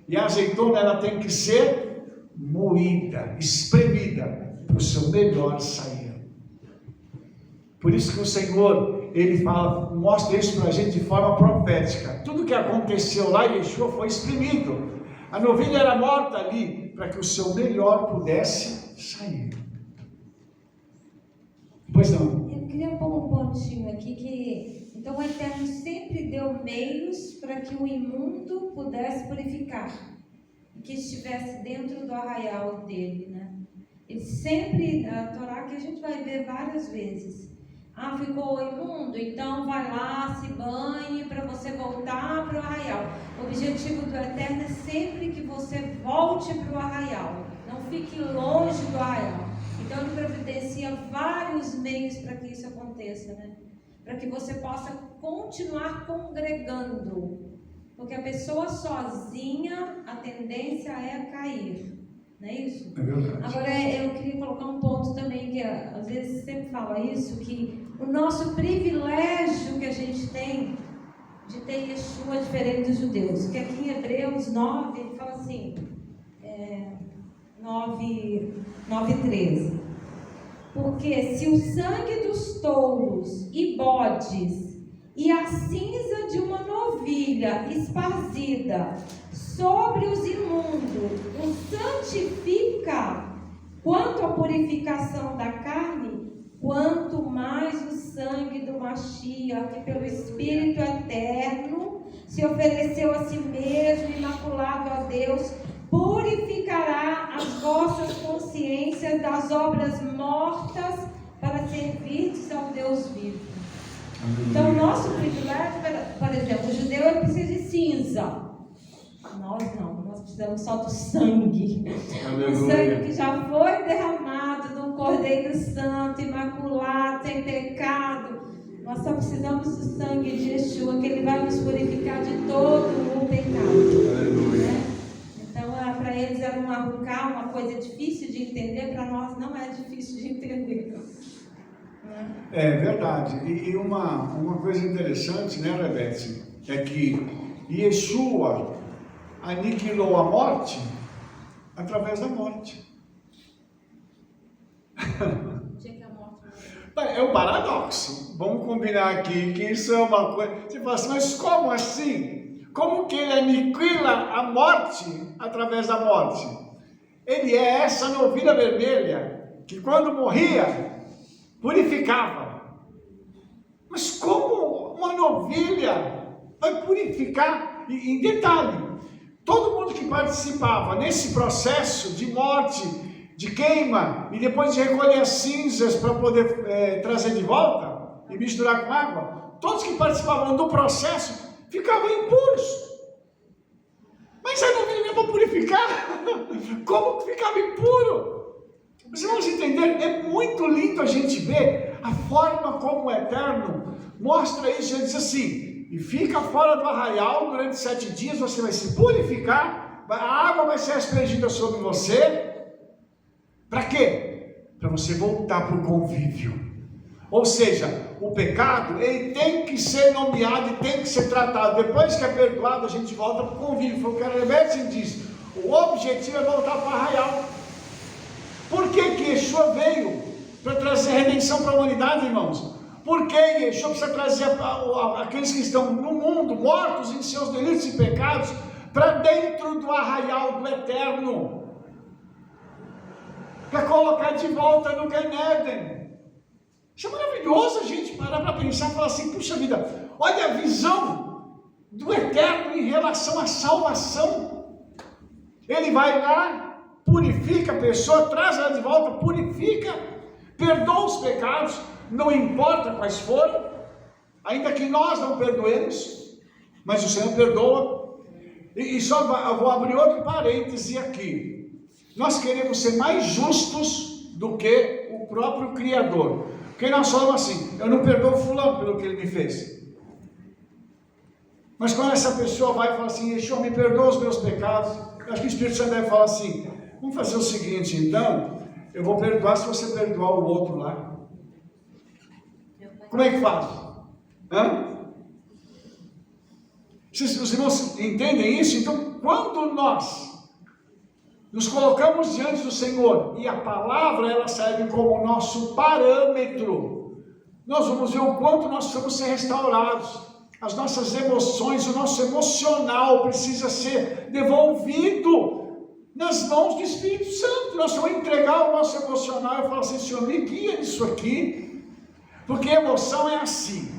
E a azeitona ela tem que ser moída, espremida, para o seu melhor sair. Por isso que o Senhor, ele fala, mostra isso para a gente de forma profética. Tudo que aconteceu lá em Yeshua foi espremido. A novilha era morta ali, para que o seu melhor pudesse sair. Pois não. Eu queria pôr um pontinho aqui que então o Eterno sempre deu meios para que o imundo pudesse purificar, que estivesse dentro do arraial dele, né? Ele sempre, a Torá que a gente vai ver várias vezes. Ficou imundo, então vai lá, se banhe para você voltar para o arraial. O objetivo do Eterno é sempre que você volte para o arraial, não fique longe do arraial. Então ele providencia vários meios para que isso aconteça, né? Para que você possa continuar congregando, porque a pessoa sozinha, a tendência é cair, não é isso? É verdade. Agora eu queria colocar um ponto também, que às vezes sempre fala isso, que o nosso privilégio que a gente tem de ter Yeshua diferente dos judeus, que aqui em Hebreus 9, ele fala assim, 9:13. Porque se o sangue dos touros e bodes e a cinza de uma novilha esparzida sobre os imundos o santifica, quanto à purificação da carne, quanto mais o sangue do Mashiach, que pelo Espírito Eterno se ofereceu a si mesmo, imaculado a Deus, purificará as vossas consciências das obras mortas para servirdes ao Deus vivo. Então, o nosso privilégio, por exemplo, o judeu ele precisa de cinza. Nós não, nós precisamos só do sangue. O sangue que já foi derramado do Cordeiro Santo, imaculado, sem pecado. Nós só precisamos do sangue de Yeshua, que ele vai nos purificar de todo o pecado. Né? Então, para eles era uma coisa difícil de entender, para nós não é difícil de entender. É verdade. E uma coisa interessante, né, Rebete, é que Yeshua aniquilou a morte através da morte. É um paradoxo. Vamos combinar aqui que isso é uma coisa. Você fala assim, mas como assim? Como que ele aniquila a morte através da morte? Ele é essa novilha vermelha que quando morria purificava. Mas como uma novilha vai purificar? E em detalhe, todo mundo que participava nesse processo de morte, de queima e depois de recolher as cinzas para poder trazer de volta e misturar com água, todos que participavam do processo ficavam impuros. Mas a novilha para purificar, como que ficava impuro? Os irmãos entenderam? É muito lindo a gente ver a forma como o Eterno mostra isso. Ele diz assim: e fica fora do arraial durante 7 dias, você vai se purificar, a água vai ser aspergida sobre você. Para quê? Para você voltar para o convívio. Ou seja, o pecado, ele tem que ser nomeado e tem que ser tratado. Depois que é perdoado, a gente volta para o convívio. Foi o que a Rebeca disse: o objetivo é voltar para o arraial. Por que que Yeshua veio? Para trazer redenção para a humanidade, irmãos. Por que Yeshua precisa trazer aqueles que estão no mundo, mortos em seus delitos e pecados, para dentro do arraial do Eterno? Para colocar de volta no Gan Eden. Isso é maravilhoso a gente parar para pensar e falar assim: puxa vida, olha a visão do Eterno em relação à salvação. Ele vai lá, purifica a pessoa, traz ela de volta, purifica, perdoa os pecados, não importa quais forem, ainda que nós não perdoemos, mas o Senhor perdoa. E só eu vou abrir outro parêntese aqui. Nós queremos ser mais justos do que o próprio Criador. Porque nós falamos assim: eu não perdoo fulano pelo que ele me fez. Mas quando essa pessoa vai e fala assim: Yeshua, me perdoa os meus pecados, eu acho que o Espírito Santo deve falar assim: vamos fazer o seguinte então, eu vou perdoar se você perdoar o outro lá. Como é que faz? Os irmãos entendem isso? Então, quando nós nos colocamos diante do Senhor, e a palavra ela serve como nosso parâmetro, nós vamos ver o quanto nós precisamos ser restaurados. As nossas emoções, o nosso emocional precisa ser devolvido nas mãos do Espírito Santo. Nós vamos entregar o nosso emocional e falar assim: Senhor, me guia nisso aqui, porque emoção é assim.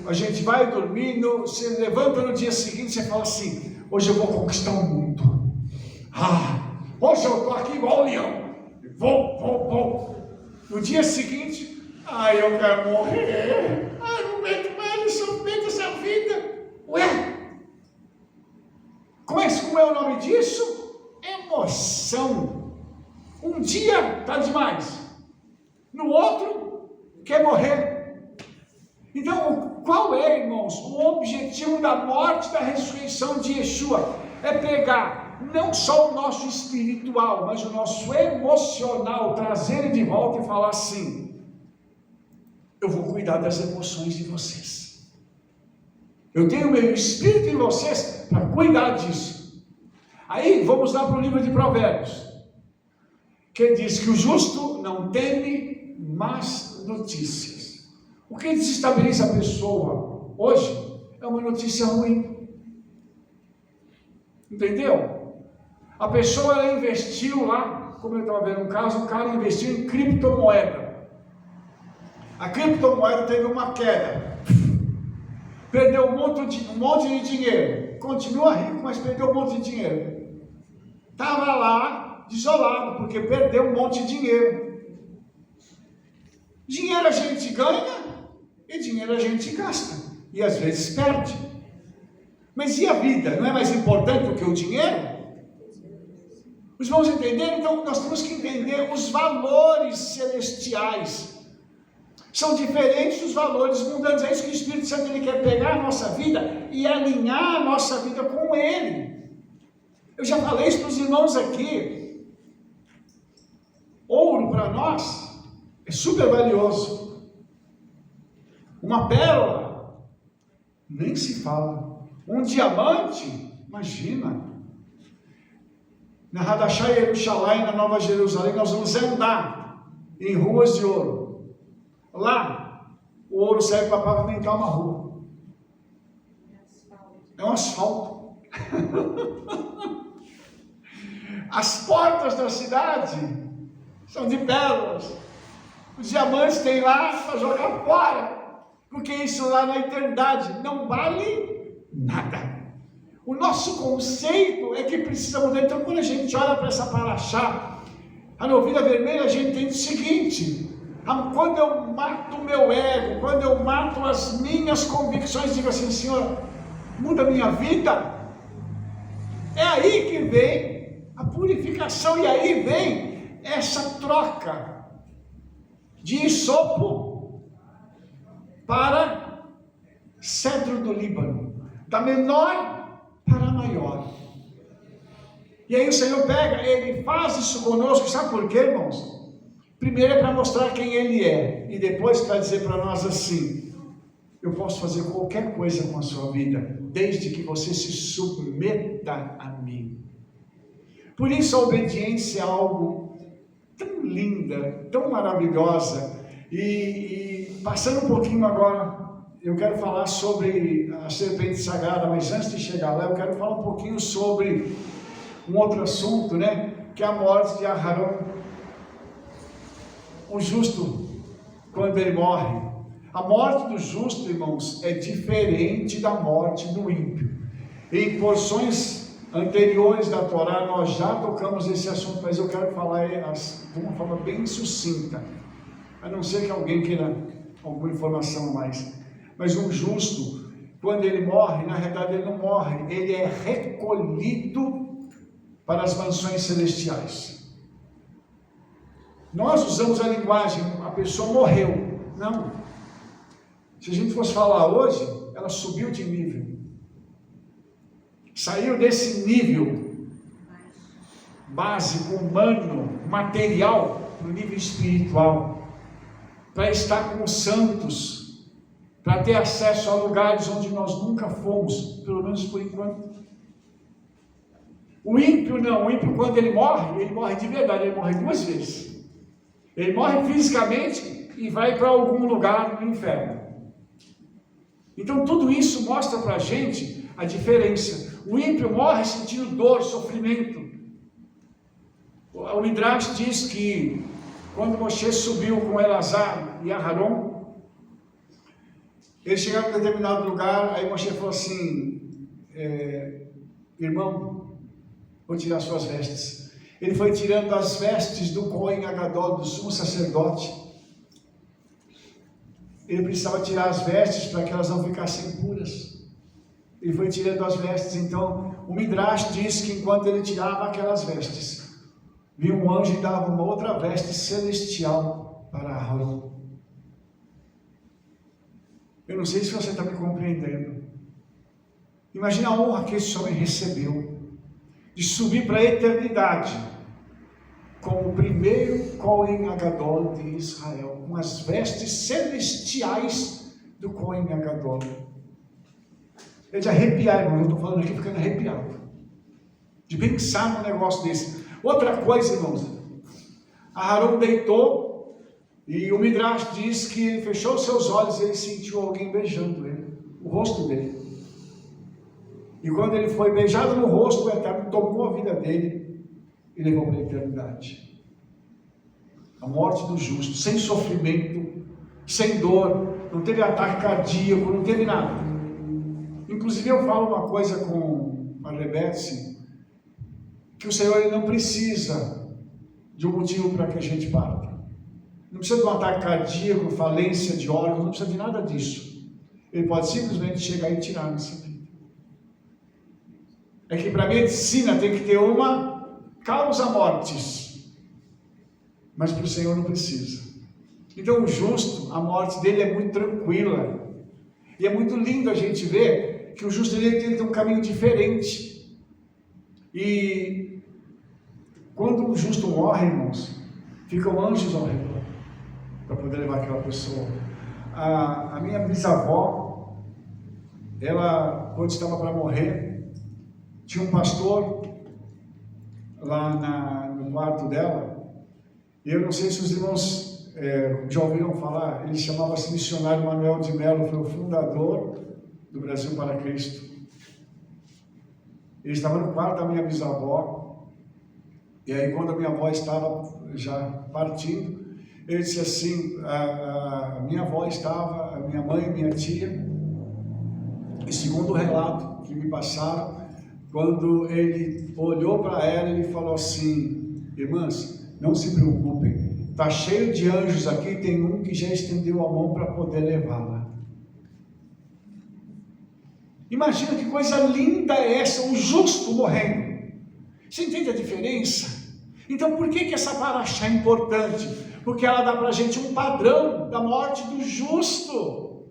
A gente vai dormir, você levanta no dia seguinte, você fala assim: hoje eu vou conquistar o mundo. Hoje eu estou aqui igual o leão. Vou. No dia seguinte, eu quero morrer. Não aguento mais o sofrimento dessa vida. Ué? Como é o nome disso? Emoção. Um dia está demais. No outro, quer morrer. Então, qual é, irmãos, o objetivo da morte e da ressurreição de Yeshua? É pegar não só o nosso espiritual, mas o nosso emocional, trazer ele de volta e falar assim: eu vou cuidar das emoções de vocês. Eu tenho o meu espírito em vocês para cuidar disso. Aí vamos lá para o livro de Provérbios, que diz que o justo não teme más notícias. O que desestabiliza a pessoa hoje é uma notícia ruim. Entendeu? A pessoa ela investiu lá, como eu estava vendo um caso, o cara investiu em criptomoeda. A criptomoeda teve uma queda, perdeu um monte de dinheiro, continua rico, mas perdeu um monte de dinheiro. Estava lá desolado, porque perdeu um monte de dinheiro. Dinheiro a gente ganha e dinheiro a gente gasta, e às vezes perde. Mas e a vida? Não é mais importante do que o dinheiro? Os irmãos entenderam? Então nós temos que entender os valores celestiais. São diferentes dos valores mundanos. É isso que o Espírito Santo ele quer pegar a nossa vida e alinhar a nossa vida com Ele. Eu já falei isso para os irmãos aqui. Ouro para nós é super valioso. Uma pérola, nem se fala. Um diamante, imagina. Na Hadashah Yerushalayim, na Nova Jerusalém, nós vamos andar em ruas de ouro. Lá, o ouro serve para pavimentar uma rua. É um asfalto. As portas da cidade são de pérolas. Os diamantes tem lá para jogar fora, porque isso lá na eternidade não vale nada. O nosso conceito é que precisa mudar. Então, quando a gente olha para essa paraxá, a novilha vermelha, a gente entende o seguinte: quando eu mato o meu ego, quando eu mato as minhas convicções, digo assim: Senhor, muda a minha vida. É aí que vem a purificação, e aí vem essa troca de hisopo para cedro do Líbano, da menor para a maior. E aí o Senhor pega, Ele faz isso conosco, sabe por quê, irmãos? Primeiro é para mostrar quem Ele é, e depois para dizer para nós assim: eu posso fazer qualquer coisa com a sua vida, desde que você se submeta a mim. Por isso a obediência é algo tão linda, tão maravilhosa. E passando um pouquinho agora, eu quero falar sobre a serpente sagrada, mas antes de chegar lá, eu quero falar um pouquinho sobre um outro assunto, né? Que é a morte de Aharon. O justo, quando ele morre, a morte do justo, irmãos, é diferente da morte do ímpio. Em porções anteriores da Torá, nós já tocamos esse assunto, mas eu quero falar de uma forma bem sucinta, a não ser que alguém queira alguma informação a mais. Mas um justo, quando ele morre, na realidade ele não morre, ele é recolhido para as mansões celestiais. Nós usamos a linguagem, a pessoa morreu. Não. Se a gente fosse falar hoje, ela subiu de nível. Saiu desse nível básico, humano, material, para o nível espiritual, para estar com os santos, para ter acesso a lugares onde nós nunca fomos, pelo menos por enquanto. O ímpio não, o ímpio quando ele morre de verdade, ele morre duas vezes. Ele morre fisicamente e vai para algum lugar no inferno. Então tudo isso mostra para a gente a diferença. O ímpio morre sentindo dor, sofrimento. O Midrash diz que quando Moshe subiu com Elazar e Aharon, eles chegaram a um determinado lugar, aí Moshe falou assim: irmão, vou tirar suas vestes. Ele foi tirando as vestes do Cohen Agadol, do sumo sacerdote. Ele precisava tirar as vestes para que elas não ficassem impuras. Ele foi tirando as vestes. Então o Midrash diz que enquanto ele tirava aquelas vestes, viu um anjo e dava uma outra veste celestial para Aharon. Eu não sei se você está me compreendendo. Imagina a honra que esse homem recebeu de subir para a eternidade como o primeiro Cohen Agadol de Israel, com as vestes celestiais do Cohen Agadol. É de arrepiar, irmão. Eu estou falando aqui ficando arrepiado de pensar num negócio desse. Outra coisa, irmãos, Aharon deitou e o Midrash diz que ele fechou seus olhos e ele sentiu alguém beijando ele, o rosto dele. E quando ele foi beijado no rosto, o Eterno tomou a vida dele e levou para a eternidade. A morte do justo, sem sofrimento, sem dor, não teve ataque cardíaco, não teve nada. Inclusive eu falo uma coisa com a Rebete, que o Senhor ele não precisa de um motivo para que a gente parta. Não precisa de um ataque cardíaco, falência de órgãos, não precisa de nada disso. Ele pode simplesmente chegar e tirar nossa vida. É que para a medicina tem que ter uma causa mortis, mas para o Senhor não precisa. Então o justo, a morte dele é muito tranquila, e é muito lindo a gente ver que o justo ele tem um caminho diferente. E quando o justo morre, irmãos, ficam anjos ao redor para poder levar aquela pessoa. A minha bisavó, ela quando estava para morrer, tinha um pastor lá no quarto dela, e eu não sei se os irmãos já ouviram falar, ele chamava-se missionário Manuel de Melo, foi o fundador do Brasil para Cristo. Ele estava no quarto da minha bisavó, e aí quando a minha avó estava já partindo, ele disse assim, a minha avó estava, a minha mãe e minha tia, e segundo o relato que me passaram, quando ele olhou para ela, ele falou assim: irmãs, não se preocupem, está cheio de anjos aqui, tem um que já estendeu a mão para poder levá-la. Imagina que coisa linda é essa, o justo morrendo. Você entende a diferença? Então por que essa paraxá é importante? Porque ela dá para a gente um padrão da morte do justo,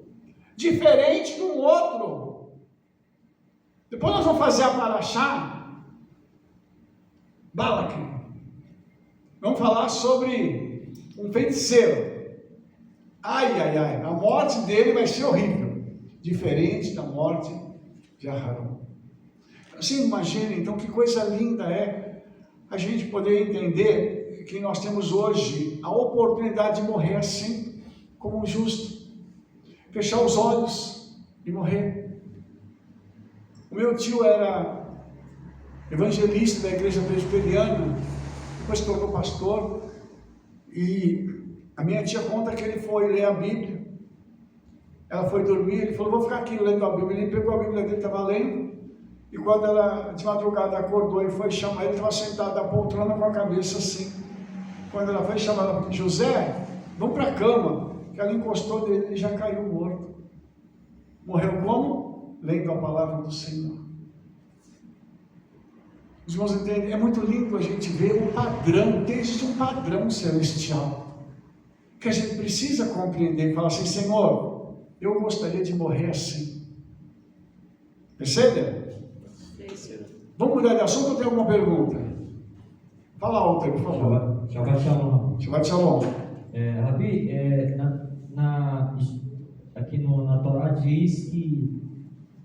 diferente do outro. Depois nós vamos fazer a paraxá Balaque. Vamos falar sobre um feiticeiro. Ai, a morte dele vai ser horrível, diferente da morte de Aharon. Você imagina então que coisa linda é a gente poder entender que nós temos hoje a oportunidade de morrer assim, como um justo, fechar os olhos e morrer. O meu tio era evangelista da igreja presbiteriana, depois se tornou pastor, e a minha tia conta que ele foi ler a Bíblia. Ela foi dormir, ele falou, vou ficar aqui lendo a Bíblia. Ele pegou a Bíblia dele, estava lendo, e quando ela de madrugada acordou e foi chamar, ele estava sentado na poltrona com a cabeça assim. Quando ela foi chamar ela, José, vamos para a cama, que ela encostou nele, ele já caiu morto. Morreu como? Lendo a palavra do Senhor. Os irmãos entendem? É muito lindo a gente ver o padrão, existe um padrão celestial, que a gente precisa compreender e falar assim, Senhor, eu gostaria de morrer assim. Percebe? Vamos mudar de assunto ou tem alguma pergunta? Fala, Alter, por favor. Shabbat Shalom. Shabbat Shalom. Rabi, aqui na Torá diz que,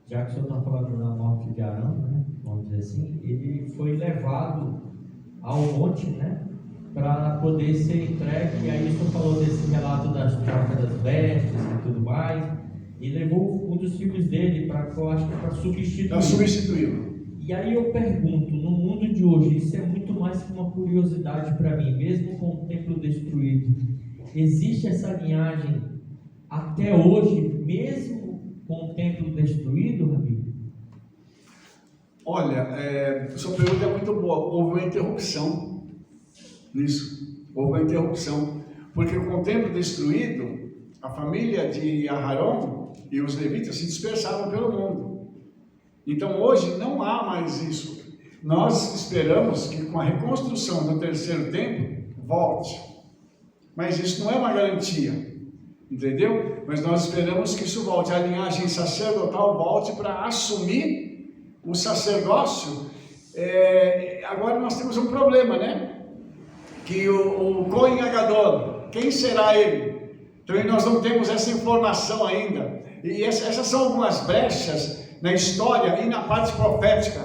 já que o senhor está falando da morte de Arão, né, vamos dizer assim, ele foi levado ao monte, né, para poder ser entregue, e aí o senhor falou desse relato das trocas das vestes e tudo mais, e levou um dos filhos dele para substituir. Para substituí-lo. E aí eu pergunto, no mundo de hoje, isso é muito mais que uma curiosidade para mim, mesmo com o templo destruído, existe essa linhagem até hoje, mesmo com o templo destruído, Rabi? Olha, sua pergunta é muito boa. Houve uma interrupção nisso. Houve uma interrupção. Porque com o templo destruído, a família de Aharon e os levitas se dispersaram pelo mundo. Então hoje não há mais isso. Nós esperamos que com a reconstrução do terceiro templo, volte. Mas isso não é uma garantia. Entendeu? Mas nós esperamos que isso volte. A linhagem sacerdotal volte para assumir o sacerdócio. Agora nós temos um problema, né? Que o Cohen Agadol, quem será ele? Então nós não temos essa informação ainda. E essas são algumas brechas na história e na parte profética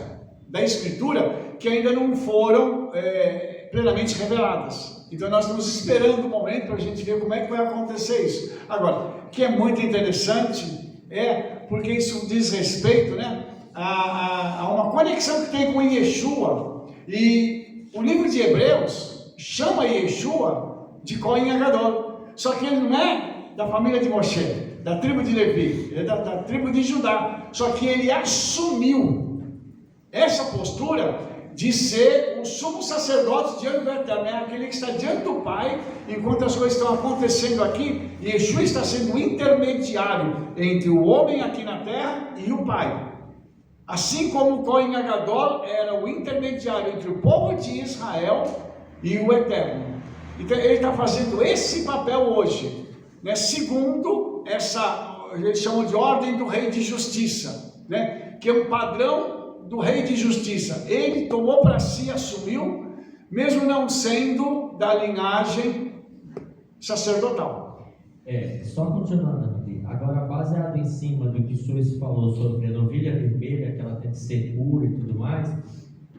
da Escritura que ainda não foram plenamente reveladas. Então nós estamos esperando o momento para a gente ver como é que vai acontecer isso. Agora, o que é muito interessante porque isso diz respeito, né, a uma conexão que tem com Yeshua. E o livro de Hebreus chama Yeshua de Cohen Agadol. Só que ele não é da família de Moshe, da tribo de Levi, ele é da tribo de Judá. Só que ele assumiu essa postura de ser o sumo sacerdote diante do Eterno, aquele que está diante do Pai, enquanto as coisas estão acontecendo aqui, e Yeshua está sendo o intermediário entre o homem aqui na terra e o Pai. Assim como o Cohen Agadol era o intermediário entre o povo de Israel e o Eterno. Então ele está fazendo esse papel hoje, né, segundo essa, eles chamam de ordem do rei de justiça, né, que é um padrão do rei de justiça. Ele tomou para si, assumiu, mesmo não sendo da linhagem sacerdotal. Só continuando aqui, agora baseado em cima do que o senhor falou sobre a novilha vermelha, que ela tem que ser pura e tudo mais,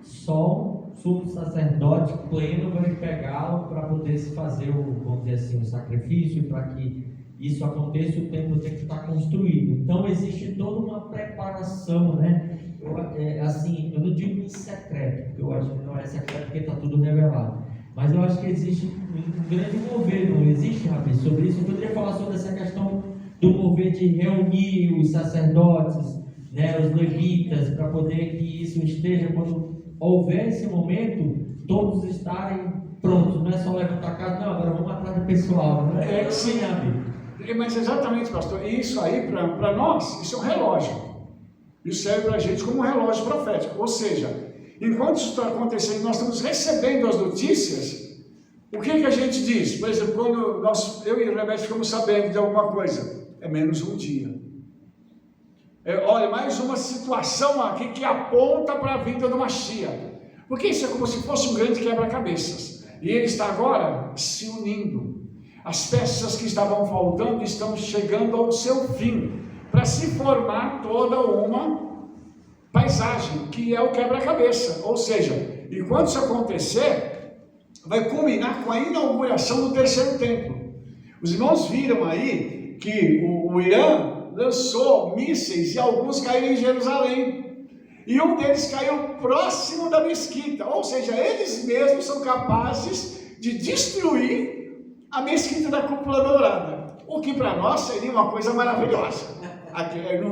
só o sumo sacerdote pleno vai pegá-lo para poder se fazer vamos dizer assim, sacrifício, para que isso aconteça, o templo tem que estar construído. Então existe toda uma preparação, né? Eu não digo em secreto, porque eu acho que não é secreto porque está tudo revelado, mas eu acho que existe um grande mover, não existe, Rabi, sobre isso? Eu poderia falar sobre essa questão do mover de reunir os sacerdotes, né, os levitas, para poder que isso esteja, quando houver esse momento, todos estarem prontos, não é só levantar a casa, não, agora vamos atrás do pessoal, não é assim, Rabi? Mas exatamente, pastor, isso aí para nós, isso é um relógio. Isso serve para a gente como um relógio profético, ou seja, enquanto isso está acontecendo, nós estamos recebendo as notícias, o que a gente diz? Por exemplo, quando eu e a Rebeca ficamos sabendo de alguma coisa, é menos um dia. Olha, mais uma situação aqui que aponta para a vinda do Mashiach. Porque isso é como se fosse um grande quebra-cabeças. E ele está agora se unindo. As peças que estavam faltando estão chegando ao seu fim, para se formar toda uma paisagem, que é o quebra-cabeça. Ou seja, enquanto isso acontecer, vai culminar com a inauguração do terceiro templo. Os irmãos viram aí que o Irã lançou mísseis e alguns caíram em Jerusalém. E um deles caiu próximo da mesquita. Ou seja, eles mesmos são capazes de destruir a mesquita da Cúpula Dourada. O que para nós seria uma coisa maravilhosa.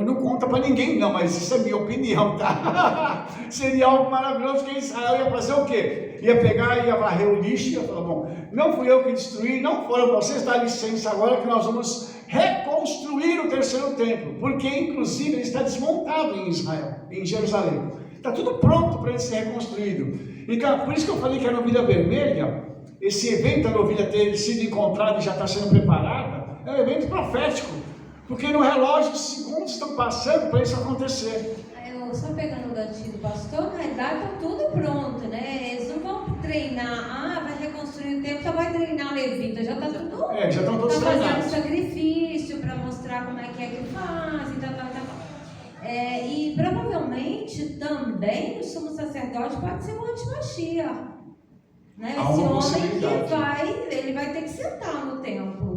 Não conta para ninguém não, mas isso é minha opinião, tá? Seria algo maravilhoso, porque Israel ia fazer o quê? Ia pegar, ia varrer o lixo, ia falar, bom, não fui eu que destruí, não foram vocês, dá licença agora que nós vamos reconstruir o terceiro templo, porque inclusive ele está desmontado em Israel, em Jerusalém. Está tudo pronto para ele ser reconstruído. Então, por isso que eu falei que a novilha vermelha, esse evento da novilha ter sido encontrada e já está sendo preparada, é um evento profético. Porque no relógio os segundos estão passando para isso acontecer. Eu só pegando o gancho do pastor, na verdade está tudo pronto, né? Eles não vão treinar, vai reconstruir o templo, só vai treinar levita, já está tudo. Já estão todos treinados. Fazendo sacrifício para mostrar como é que faz e tal. E provavelmente também o sumo sacerdote pode ser o anti-Mashiach, né? Esse homem que ele vai ter que sentar no templo.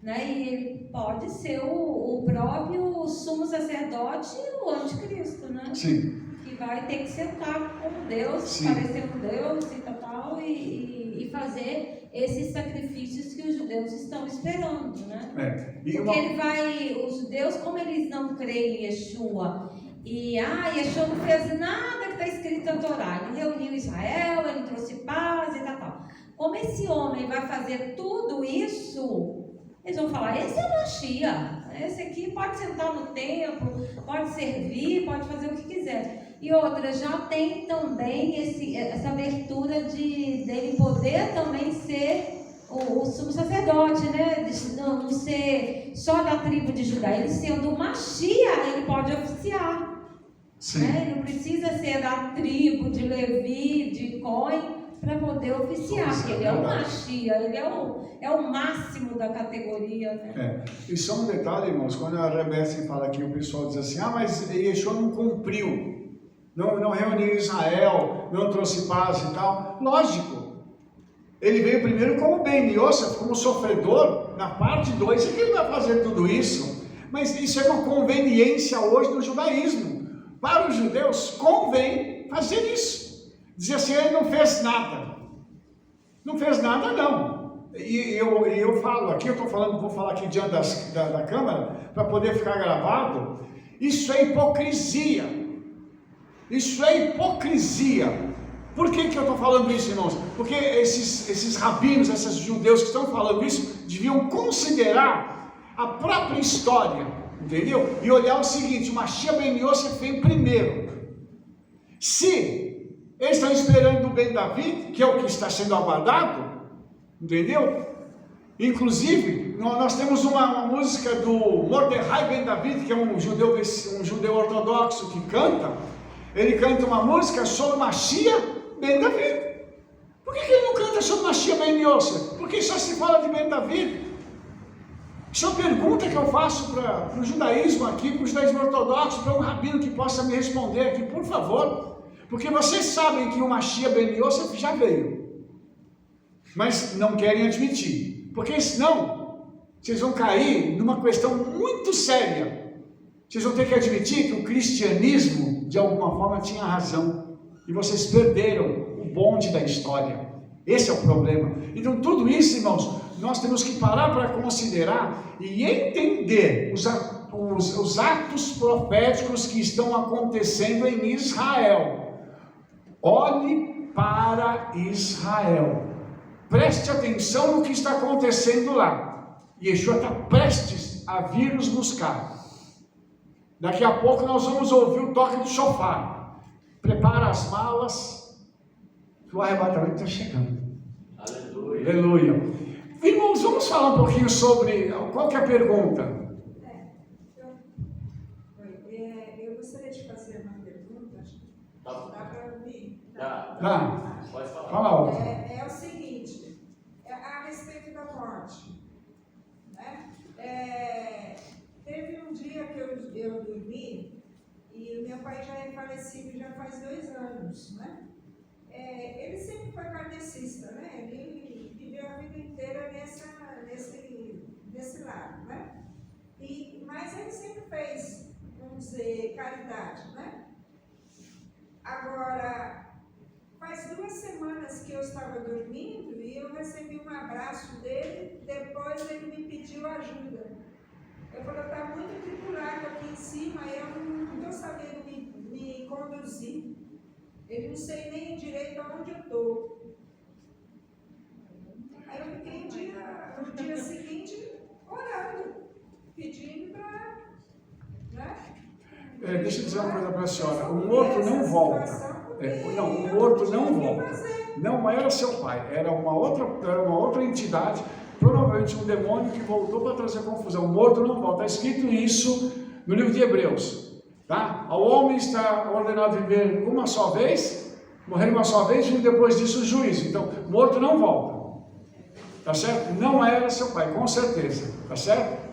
Né? E ele pode ser o próprio sumo sacerdote e o anticristo, né? Sim. Que vai ter que sentar com Deus, Sim. parecer com Deus e tal, e fazer esses sacrifícios que os judeus estão esperando, né? Porque os judeus, como eles não creem em Yeshua, Yeshua não fez nada que está escrito na Torá, ele reuniu Israel, ele trouxe paz e tal. Como esse homem vai fazer tudo isso, eles vão falar, esse é o Mashiach, esse aqui pode sentar no templo, pode servir, pode fazer o que quiser. E outra, já tem também essa abertura dele poder também ser o sumo sacerdote, né? Não ser só da tribo de Judá, ele sendo o Mashiach, ele pode oficiar. Né? Ele não precisa ser da tribo de Levi, de Cohen, para poder oficiar, porque ele é o Mashiach, ele é o máximo da categoria, né? E só um detalhe, irmãos, quando a Rebeca fala aqui, o pessoal diz assim, mas Yeshua não cumpriu, não reuniu Israel, não trouxe paz e tal. Lógico, ele veio primeiro como Ben Yosef, como sofredor, na parte 2 é que ele vai fazer tudo isso, mas isso é uma conveniência hoje do judaísmo. Para os judeus convém fazer isso. Dizer assim, ele não fez nada. Não fez nada, não. E eu falo aqui, vou falar aqui diante da câmera, para poder ficar gravado. Isso é hipocrisia. Isso é hipocrisia. Por que eu estou falando isso, irmãos? Porque esses rabinos, esses judeus que estão falando isso, deviam considerar a própria história, entendeu? E olhar o seguinte, o Mashiach Ben Yosef vem primeiro. Se eles estão esperando o Ben David, que é o que está sendo aguardado, entendeu? Inclusive, nós temos uma música do Mordecai Ben David, que é um judeu ortodoxo que canta. Ele canta uma música sobre Mashiach Ben David. Por que ele não canta sobre Mashiach Ben Yosef? Porque só se fala de Ben David. Isso é uma pergunta que eu faço para o judaísmo aqui, para o judaísmo ortodoxo, para um rabino que possa me responder aqui, por favor. Porque vocês sabem que o Mashiach Ben Yosef já veio, mas não querem admitir, porque senão vocês vão cair numa questão muito séria. Vocês vão ter que admitir que o cristianismo de alguma forma tinha razão, e vocês perderam o bonde da história. Esse é o problema. Então tudo isso, irmãos, nós temos que parar para considerar e entender os atos proféticos que estão acontecendo em Israel. Olhe para Israel. Preste atenção no que está acontecendo lá. Yeshua está prestes a vir nos buscar. Daqui a pouco nós vamos ouvir o toque do shofar. prepara as malas, que o arrebatamento está chegando. Aleluia. Aleluia. Irmãos, vamos falar um pouquinho sobre, qual que é a pergunta? Eu gostaria de fazer uma pergunta. Tá. Dá para ouvir? Tá. Pode falar. Fala, Olga. É o seguinte, a respeito da morte. Né? Teve um dia que eu dormi e o meu pai já é falecido já faz 2 anos. Né? Ele sempre foi kardecista, né? Ele viveu a vida inteira nesse lado. Né? Mas ele sempre fez, vamos dizer, caridade. Né? Agora, faz 2 semanas que eu estava dormindo e eu recebi um abraço dele, depois ele me pediu ajuda. Eu falei, está muito tripulado aqui em cima, eu não estou sabendo me conduzir. Eu não sei nem direito aonde eu estou. Aí eu fiquei no dia seguinte orando, pedindo para... Né? Deixa eu dizer uma coisa para a senhora, o morto não volta. Não, o morto não volta. Não era seu pai, era uma outra entidade, provavelmente um demônio que voltou para trazer confusão. O morto não volta. Está escrito isso no livro de Hebreus. Tá? Ao homem está ordenado viver uma só vez, morrer uma só vez, e depois disso o juízo. Então, o morto não volta. Tá certo? Não era seu pai, com certeza. Tá certo?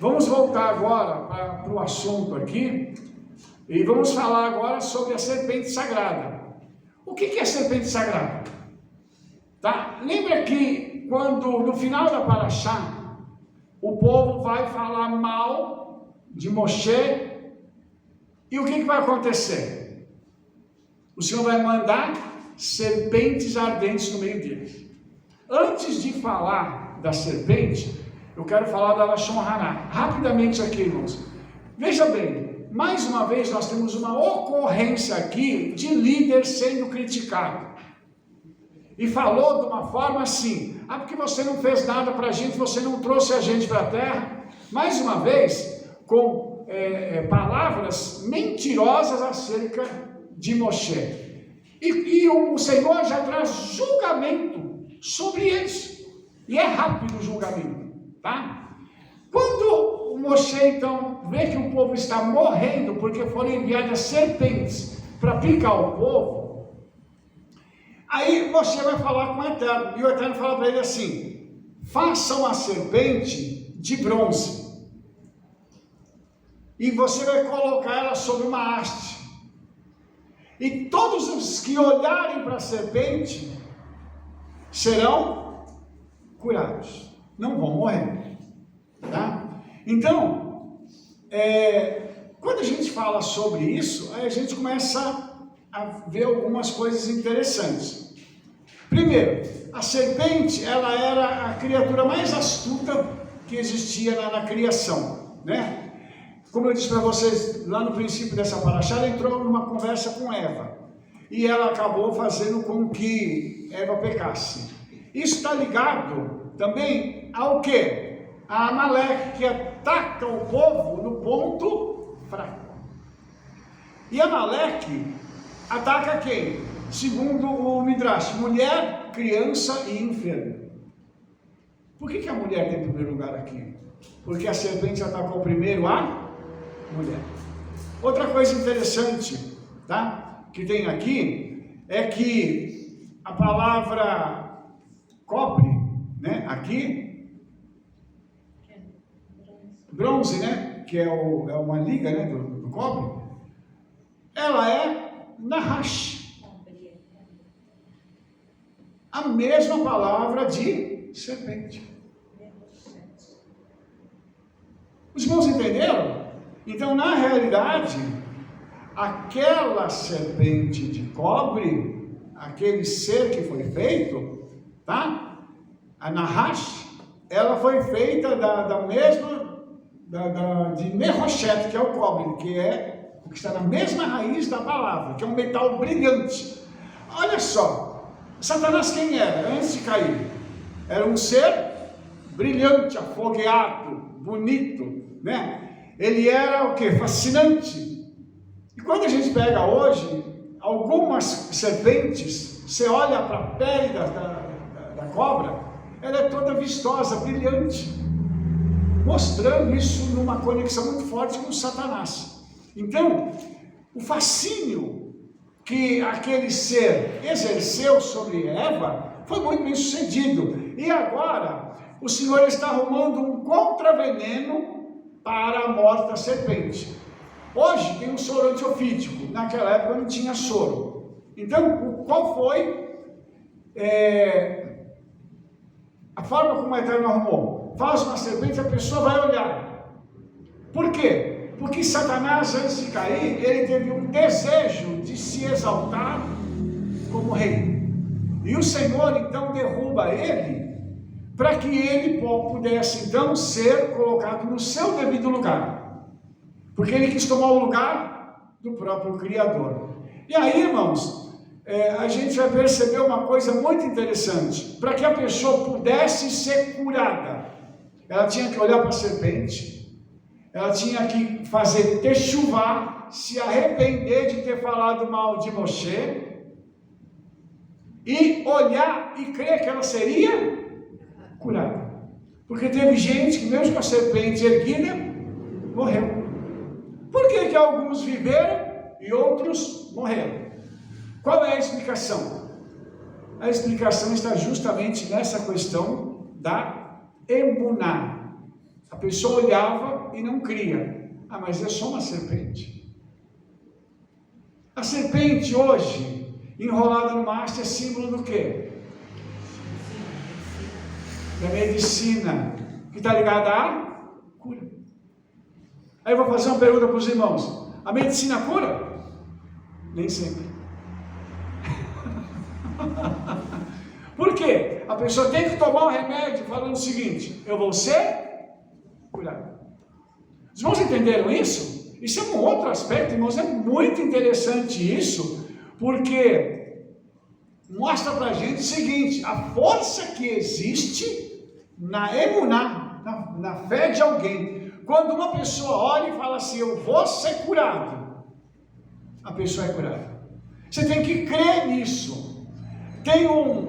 Vamos voltar agora para o assunto aqui. E vamos falar agora sobre a serpente sagrada. O que é a serpente sagrada? Tá? Lembra que quando no final da Paraxá, o povo vai falar mal de Moshe, e o que vai acontecer? O Senhor vai mandar serpentes ardentes no meio deles. Antes de falar da serpente, eu quero falar da Lashon Hará. Rapidamente aqui, irmãos. Veja bem. Mais uma vez, nós temos uma ocorrência aqui de líder sendo criticado. E falou de uma forma assim: porque você não fez nada para a gente, você não trouxe a gente para a terra. Mais uma vez, com palavras mentirosas acerca de Moshe. E o Senhor já traz julgamento sobre eles. E é rápido o julgamento, tá? Quando o Moshe, então, vê que o povo está morrendo porque foram enviadas serpentes para picar o povo, aí Moshe vai falar com o Eterno, e o Eterno fala para ele assim: façam a serpente de bronze, e você vai colocar ela sobre uma haste, e todos os que olharem para a serpente serão curados, não vão morrer. Tá? Então, quando a gente fala sobre isso, aí a gente começa a ver algumas coisas interessantes. Primeiro, a serpente, ela era a criatura mais astuta que existia na criação, né? Como eu disse para vocês, lá no princípio dessa paraxá, ela entrou numa conversa com Eva, e ela acabou fazendo com que Eva pecasse. Isso está ligado também ao quê? A Amaleque, que ataca o povo no ponto fraco. E Amaleque ataca quem? Segundo o Midrash, mulher, criança e enfermo. Por que a mulher tem primeiro lugar aqui? Porque a serpente atacou primeiro a mulher. Outra coisa interessante, tá? Que tem aqui, é que a palavra cobre, né? Aqui, bronze, né? Que é uma liga, né? Do cobre. Ela é Nahash. A mesma palavra de serpente. Os irmãos entenderam? Então, na realidade, aquela serpente de cobre, aquele ser que foi feito, tá? A Nahash, ela foi feita da mesma, de Mehoshet, que é o cobre, que é o que está na mesma raiz da palavra, que é um metal brilhante. Olha só, Satanás quem era antes de cair? Era um ser brilhante, afogueado, bonito, né? Ele era o que? Fascinante. E quando a gente pega hoje, algumas serpentes, você olha para a pele da cobra, ela é toda vistosa, brilhante, mostrando isso numa conexão muito forte com Satanás. Então, o fascínio que aquele ser exerceu sobre Eva foi muito bem sucedido. E agora, o Senhor está arrumando um contraveneno para a morte da serpente. Hoje tem um soro antiofídico, naquela época não tinha soro. Então, qual foi a forma como o Eterno arrumou? Faz uma serpente, a pessoa vai olhar. Por quê? Porque Satanás, antes de cair, ele teve um desejo de se exaltar como rei. E o Senhor, então, derruba ele, para que ele pudesse, então, ser colocado no seu devido lugar. Porque ele quis tomar o lugar do próprio Criador. E aí, irmãos, a gente vai perceber uma coisa muito interessante. Para que a pessoa pudesse ser curada, ela tinha que olhar para a serpente, ela tinha que fazer techuvá, se arrepender de ter falado mal de Moshe, e olhar e crer que ela seria curada. Porque teve gente que mesmo com a serpente erguida, morreu. Por que alguns viveram e outros morreram? Qual é a explicação? A explicação está justamente nessa questão da emuná. A pessoa olhava e não cria. Ah, mas é só uma serpente. A serpente hoje, enrolada no mastro, é símbolo do quê? Da medicina, que está ligada à cura. Aí eu vou fazer uma pergunta para os irmãos: a medicina cura? Nem sempre. Por quê? A pessoa tem que tomar um remédio falando o seguinte: eu vou ser curado. Os irmãos entenderam isso? Isso é um outro aspecto, irmãos, é muito interessante isso, porque mostra para a gente o seguinte: a força que existe na emuná, na fé de alguém. Quando uma pessoa olha e fala assim: eu vou ser curado, a pessoa é curada. Você tem que crer nisso. Tem uma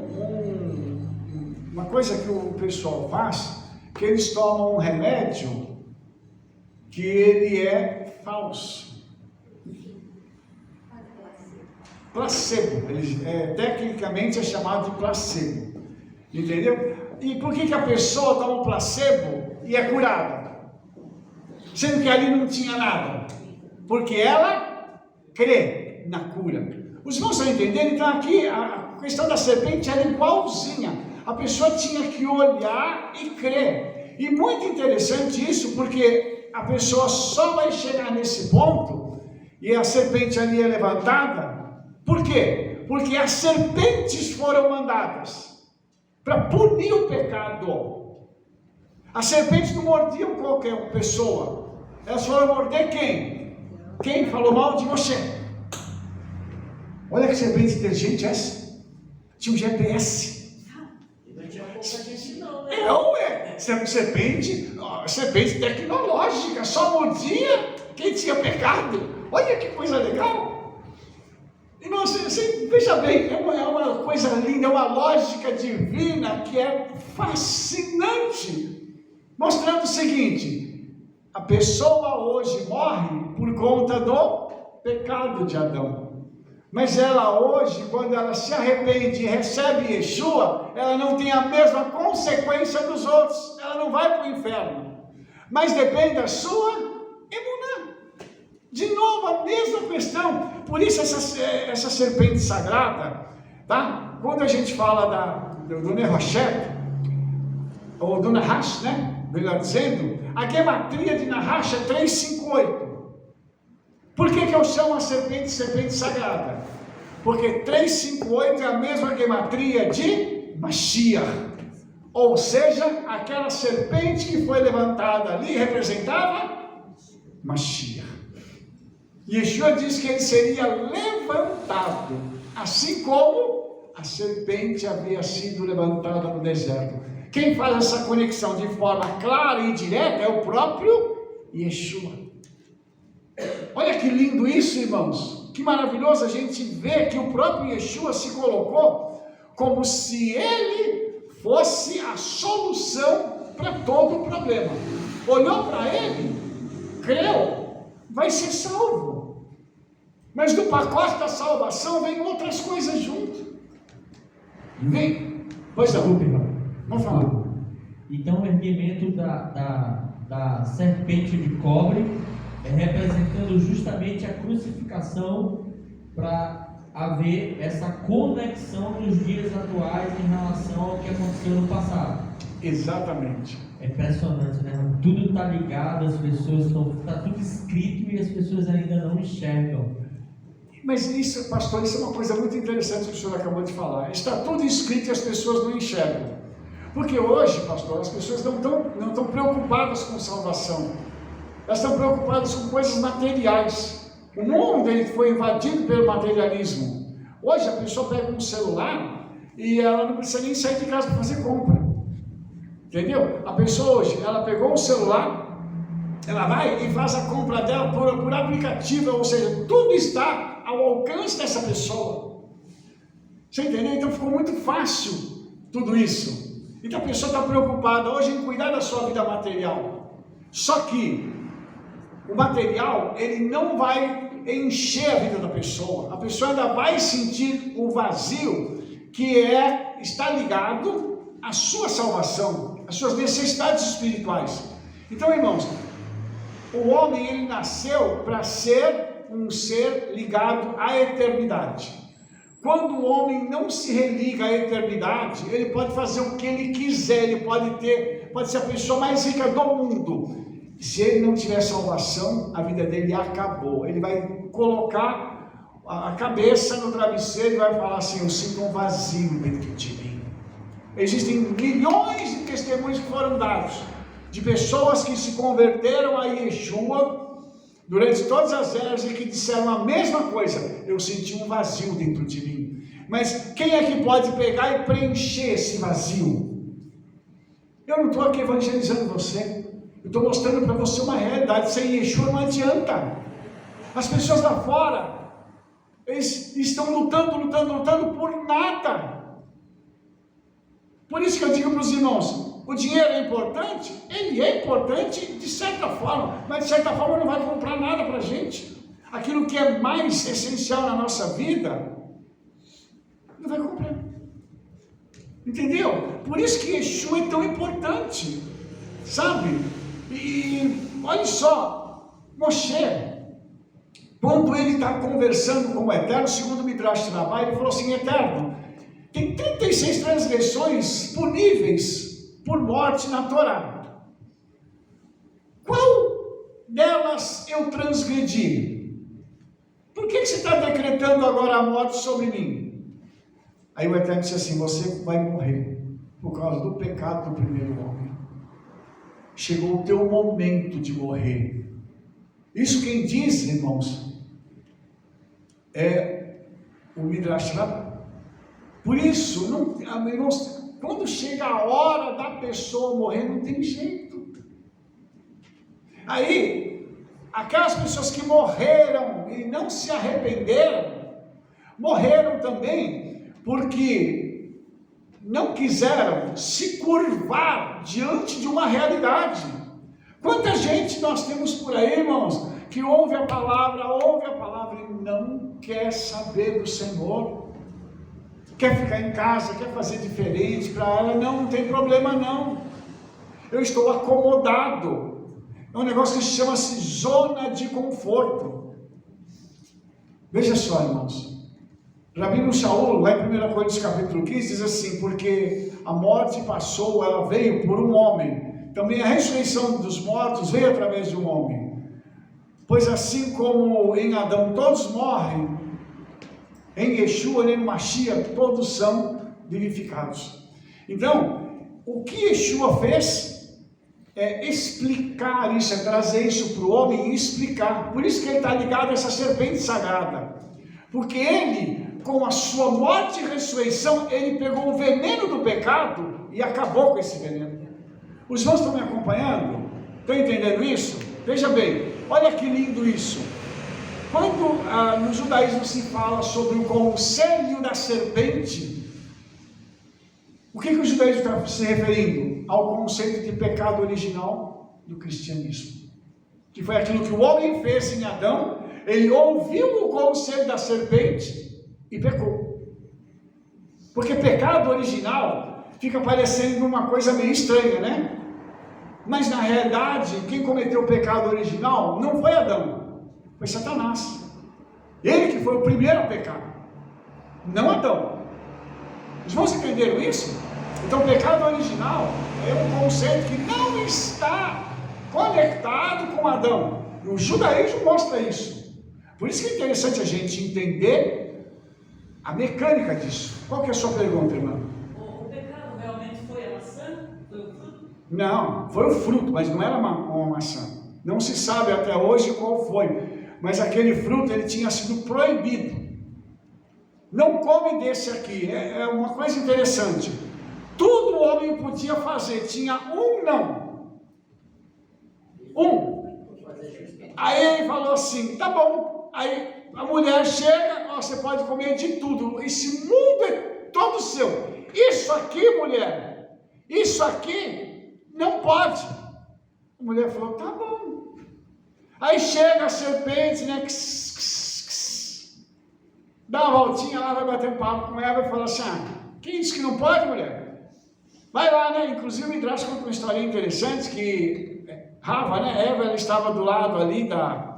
coisa que o pessoal faz, que eles tomam um remédio que ele é falso. Placebo. Tecnicamente é chamado de placebo. Entendeu? E por que a pessoa toma um placebo e é curada? Sendo que ali não tinha nada. Porque ela crê na cura. Os irmãos estão entendendo? Então aqui a questão da serpente era igualzinha. A pessoa tinha que olhar e crer. E muito interessante isso, porque a pessoa só vai chegar nesse ponto e a serpente ali é levantada. Por quê? Porque as serpentes foram mandadas para punir o pecado. As serpentes não mordiam qualquer pessoa. Elas foram morder quem? Quem falou mal de você. Olha que serpente inteligente essa. Tinha um GPS. E não tinha pouca gente não, né? Serpente tecnológica. Só mordia quem tinha pecado. Olha que coisa legal. Irmão, você veja bem, é uma coisa linda, é uma lógica divina que é fascinante. Mostrando o seguinte: a pessoa hoje morre por conta do pecado de Adão. Mas ela hoje, quando ela se arrepende e recebe Yeshua, ela não tem a mesma consequência dos outros. Ela não vai para o inferno. Mas depende da sua emuná. De novo, a mesma questão. Por isso essa serpente sagrada, tá? Quando a gente fala do Nehosheth, ou do Nahash, né? Melhor dizendo, a gematria de Nahash é 358. Por que eu chamo a serpente sagrada? Porque 358 é a mesma gematria de Mashiach. Ou seja, aquela serpente que foi levantada ali representava Mashiach. Yeshua diz que ele seria levantado, assim como a serpente havia sido levantada no deserto. Quem faz essa conexão de forma clara e direta é o próprio Yeshua. Olha que lindo isso, irmãos. que maravilhoso a gente ver que o próprio Yeshua se colocou como se ele fosse a solução para todo o problema. Olhou para ele, creu, vai ser salvo. Mas do pacote da salvação vem outras coisas junto. Vem. Pois não. Vamos falar. Então o erguimento da serpente de cobre é representando justamente a crucificação, para haver essa conexão nos dias atuais em relação ao que aconteceu no passado. Exatamente. É impressionante, né? Tudo está ligado, as pessoas está tudo escrito e as pessoas ainda não enxergam. Mas isso, pastor, isso é uma coisa muito interessante que o senhor acabou de falar. Está tudo escrito e as pessoas não enxergam. Porque hoje, pastor, as pessoas não estão preocupadas com salvação. Elas estão preocupadas com coisas materiais. O mundo ele foi invadido pelo materialismo. Hoje a pessoa pega um celular e ela não precisa nem sair de casa para fazer compra. Entendeu? A pessoa hoje, ela pegou o celular, ela vai e faz a compra dela por aplicativo, ou seja, tudo está ao alcance dessa pessoa. Você entendeu? Então ficou muito fácil tudo isso. Então a pessoa está preocupada hoje em cuidar da sua vida material. Só que o material, ele não vai encher a vida da pessoa. A pessoa ainda vai sentir o vazio que está ligado à sua salvação, às suas necessidades espirituais. Então, irmãos, o homem ele nasceu para ser um ser ligado à eternidade. Quando o homem não se religa à eternidade, ele pode fazer o que ele quiser, ele pode ser a pessoa mais rica do mundo. Se ele não tiver salvação, a vida dele acabou. Ele vai colocar a cabeça no travesseiro e vai falar assim: eu sinto um vazio dentro de mim. Existem milhões de testemunhos que foram dados de pessoas que se converteram a Yeshua durante todas as eras e que disseram a mesma coisa: eu senti um vazio dentro de mim. Mas quem é que pode pegar e preencher esse vazio? Eu não estou aqui evangelizando você. Eu estou mostrando para você uma realidade. Sem Yeshua não adianta. As pessoas lá fora, eles estão lutando por nada. Por isso que eu digo para os irmãos, o dinheiro é importante? Ele é importante de certa forma, mas de certa forma não vai comprar nada para a gente. Aquilo que é mais essencial na nossa vida, não vai comprar. Entendeu? Por isso que Yeshua é tão importante, sabe? E olha só, Moshe, quando ele está conversando com o Eterno, segundo o Midrash Rabbah, ele falou assim: Eterno, tem 36 transgressões puníveis por morte na Torá. Qual delas eu transgredi? Por que você está decretando agora a morte sobre mim? Aí o Eterno disse assim: você vai morrer por causa do pecado do primeiro homem. Chegou o teu momento de morrer. Isso quem diz, irmãos, é o Midrash Rabbah. Por isso, irmãos, quando chega a hora da pessoa morrer, não tem jeito. Aí, aquelas pessoas que morreram e não se arrependeram, morreram também porque não quiseram se curvar diante de uma realidade. Quanta gente nós temos por aí, irmãos, que ouve a palavra e não quer saber do Senhor, quer ficar em casa, quer fazer diferente. Para ela não tem problema não, eu estou acomodado. É um negócio que chama-se zona de conforto. Veja só, irmãos, Rabino Shaul, lá em 1 Coríntios capítulo 15, diz assim: porque a morte passou, ela veio por um homem, também a ressurreição dos mortos veio através de um homem. Pois assim como em Adão todos morrem, em Yeshua, nem no Mashiach, todos são vivificados. Então, o que Yeshua fez é explicar isso, é trazer isso para o homem e explicar. Por isso que ele está ligado a essa serpente sagrada, porque ele, com a sua morte e ressurreição, ele pegou o veneno do pecado e acabou com esse veneno. Os irmãos estão me acompanhando? Estão entendendo isso? Veja bem, olha que lindo isso. Quando no judaísmo se fala sobre o conselho da serpente, o que o judaísmo está se referindo? Ao conceito de pecado original do cristianismo, que foi aquilo que o homem fez em Adão. Ele ouviu o conselho da serpente e pecou. Porque pecado original fica parecendo uma coisa meio estranha, né? Mas na realidade, quem cometeu o pecado original não foi Adão, foi Satanás. Ele que foi o primeiro a pecar, não Adão. Os irmãos entenderam isso? Então, o pecado original é um conceito que não está conectado com Adão. O judaísmo mostra isso. Por isso que é interessante a gente entender a mecânica disso. Qual que é a sua pergunta, irmão? O pecado realmente foi a maçã? Foi o fruto? Não, foi o fruto, mas não era uma maçã. Não se sabe até hoje qual foi. Mas aquele fruto, ele tinha sido proibido. Não come desse aqui. É uma coisa interessante. Tudo o homem podia fazer. Tinha um não. Aí ele falou assim, tá bom. Aí a mulher chega, ó, você pode comer de tudo. Esse mundo é todo seu. Isso aqui, mulher, isso aqui não pode. A mulher falou, tá bom. Aí chega a serpente, né? Dá uma voltinha lá, vai bater um papo com ela e fala assim, que isso que não pode, mulher? Vai lá, né? Inclusive o Midrash conta uma história interessante que Rava, né? Eva, ela estava do lado ali da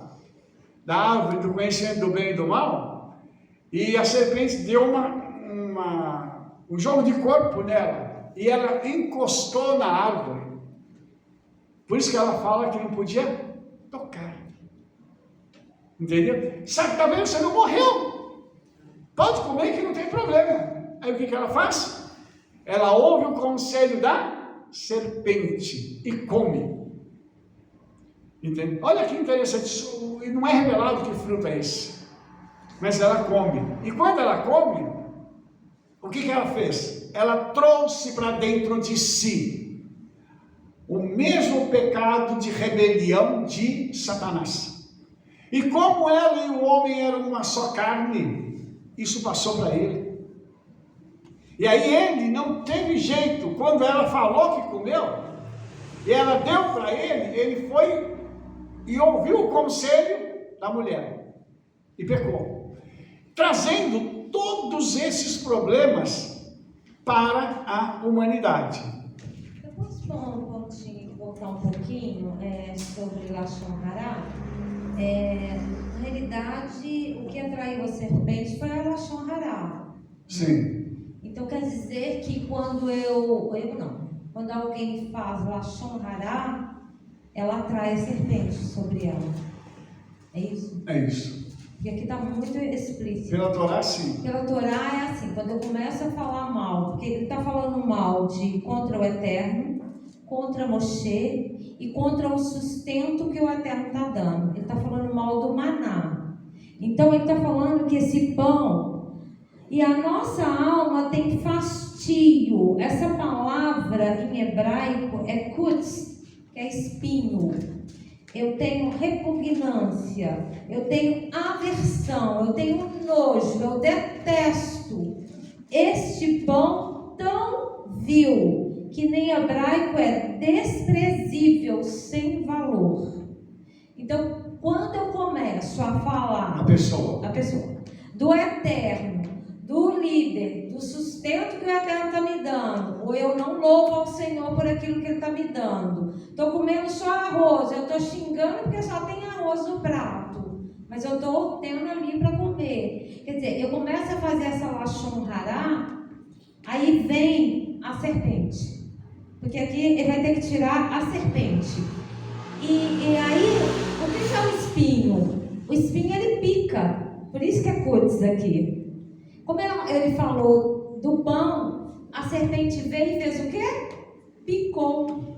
árvore do conhecimento do bem e do mal, e a serpente deu um jogo de corpo nela, e ela encostou na árvore. Por isso que ela fala que não podia tocar. Entendeu? Sabe, tá vendo? Você não morreu. Pode comer que não tem problema. Aí o que ela faz? Ela ouve o conselho da serpente e come. Entende? Olha que interessante, não é revelado que fruto é esse, mas ela come. E quando ela come, o que ela fez? Ela trouxe para dentro de si o mesmo pecado de rebelião de Satanás. E como ela e o homem eram uma só carne, isso passou para ele. E aí ele não teve jeito. Quando ela falou que comeu, e ela deu para ele foi e ouviu o conselho da mulher e pecou, trazendo todos esses problemas para a humanidade. Eu posso falar um pontinho, voltar um pouquinho sobre Lashon Hará? Na realidade, o que atraiu a serpente foi a Lashon Hará. Sim. Então quer dizer que quando quando alguém faz Lashon Hará, ela atrai a serpente sobre ela. É isso? É isso. Porque aqui está muito explícito. Pela Torá, sim. Pela Torá é assim, quando eu começo a falar mal, porque ele está falando mal contra o Eterno, contra Moshe e contra o sustento que o Eterno está dando. Ele está falando mal do maná. Então ele está falando que esse pão, e a nossa alma tem fastio. Essa palavra em hebraico é kutz, que é espinho. Eu tenho repugnância, eu tenho aversão, eu tenho nojo, eu detesto este pão tão vil, que nem hebraico é desprezível, sem valor. Então, quando eu começo a falar A pessoa do Eterno, do líder, do sustento que o Eterno está me dando, ou eu não louvo ao Senhor por aquilo que Ele está me dando, estou comendo só arroz, eu estou xingando porque só tem arroz no prato, mas eu estou tendo ali para comer. Quer dizer, eu começo a fazer essa Lashon Hará, aí vem a serpente, porque aqui ele vai ter que tirar a serpente. E aí, o que é o espinho? O espinho ele pica, por isso que é Kutz aqui. Como ele falou do pão, a serpente veio e fez o quê? Picou.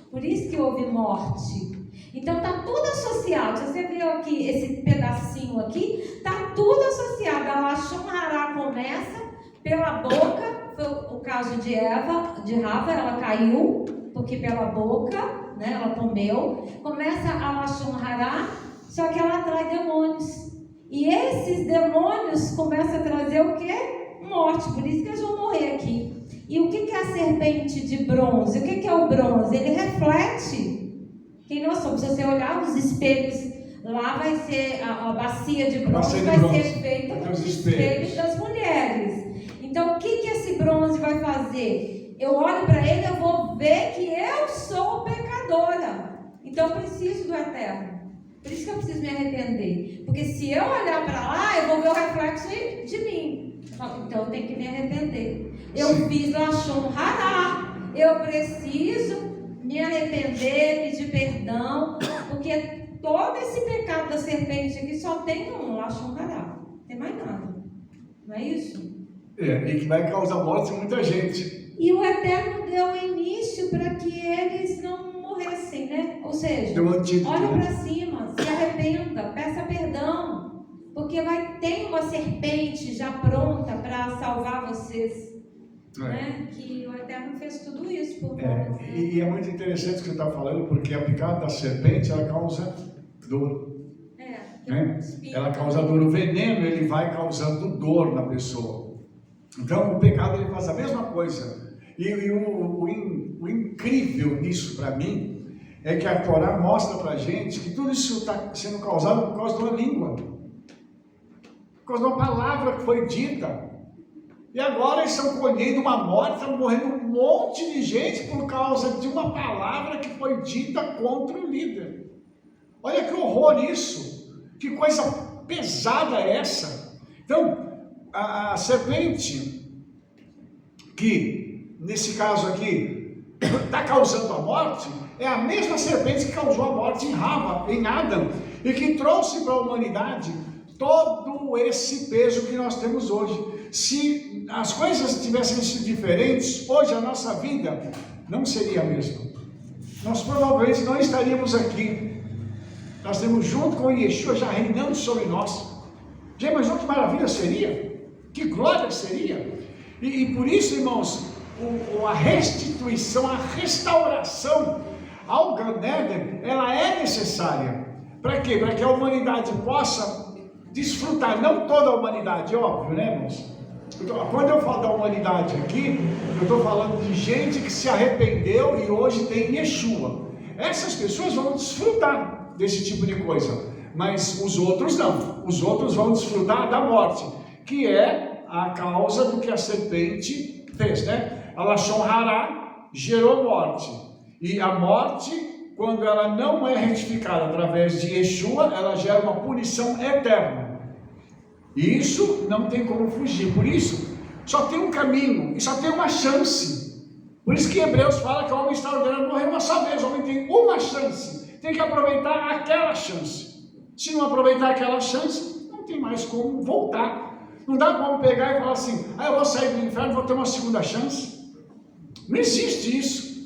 Por isso que houve morte. Então está tudo associado. Se você viu aqui esse pedacinho aqui, está tudo associado. A Lashon Hará começa pela boca. Foi o caso de Rava, ela caiu, porque pela boca, né, ela comeu. Começa a Lashon Hará, só que ela atrai demônios. E esses demônios começam a trazer o quê? Morte. Por isso que eles vão morrer aqui. E o que é a serpente de bronze? O que é o bronze? Ele reflete quem nós somos. Se você olhar os espelhos, lá vai ser a bacia de bronze, vai ser feita com os espelhos das mulheres. Então, o que esse bronze vai fazer? Eu olho para ele, eu vou ver que eu sou pecadora. Então, eu preciso do eterno. Por isso que eu preciso me arrepender. Porque se eu olhar para lá, eu vou ver o reflexo de mim. Então, eu tenho que me arrepender. Eu fiz lashon hará. Eu preciso me arrepender, pedir perdão. Porque todo esse pecado da serpente aqui só tem um lashon hará. Não tem mais nada. Não é isso? E que vai causar morte em muita gente. E o Eterno deu início para que eles não morressem, né? Ou seja, olha para cima, se arrependa, peça perdão, porque tem uma serpente já pronta para salvar vocês, né? Que o Eterno fez tudo isso por nós. E é muito interessante o que você está falando, porque a picada da serpente, ela causa dor. Né? Ela causa dor. O veneno, ele vai causando dor na pessoa. Então, o pecado, ele faz a mesma coisa. E o incrível nisso para mim é que a Torá mostra para a gente que tudo isso está sendo causado por causa de uma língua, por causa de uma palavra que foi dita. E agora eles estão colhendo uma morte, estão morrendo um monte de gente por causa de uma palavra que foi dita contra o líder. Olha que horror isso, que coisa pesada é essa. Então, a serpente que nesse caso aqui, está causando a morte, é a mesma serpente que causou a morte em Adão, e que trouxe para a humanidade todo esse peso que nós temos hoje. Se as coisas tivessem sido diferentes, hoje a nossa vida não seria a mesma. Nós provavelmente não estaríamos aqui. Nós estaríamos junto com Yeshua já reinando sobre nós. Já imaginou que maravilha seria? Que glória seria? E por isso, irmãos, a restituição, a restauração ao Gan Eden, ela é necessária. Para quê? Para que a humanidade possa desfrutar, não toda a humanidade, óbvio, né, irmãos? Quando eu falo da humanidade aqui, eu estou falando de gente que se arrependeu e hoje tem Yeshua. Essas pessoas vão desfrutar desse tipo de coisa, mas os outros não. Os outros vão desfrutar da morte, que é a causa do que a serpente fez, né? A lashon hará gerou morte, e a morte, quando ela não é retificada através de Yeshua, ela gera uma punição eterna, e isso não tem como fugir. Por isso, só tem um caminho, e só tem uma chance. Por isso que Hebreus fala que o homem está ordenado morrer uma só vez. O homem tem uma chance, tem que aproveitar aquela chance. Se não aproveitar aquela chance, não tem mais como voltar. Não dá como pegar e falar assim, eu vou sair do inferno, vou ter uma segunda chance. Não existe isso.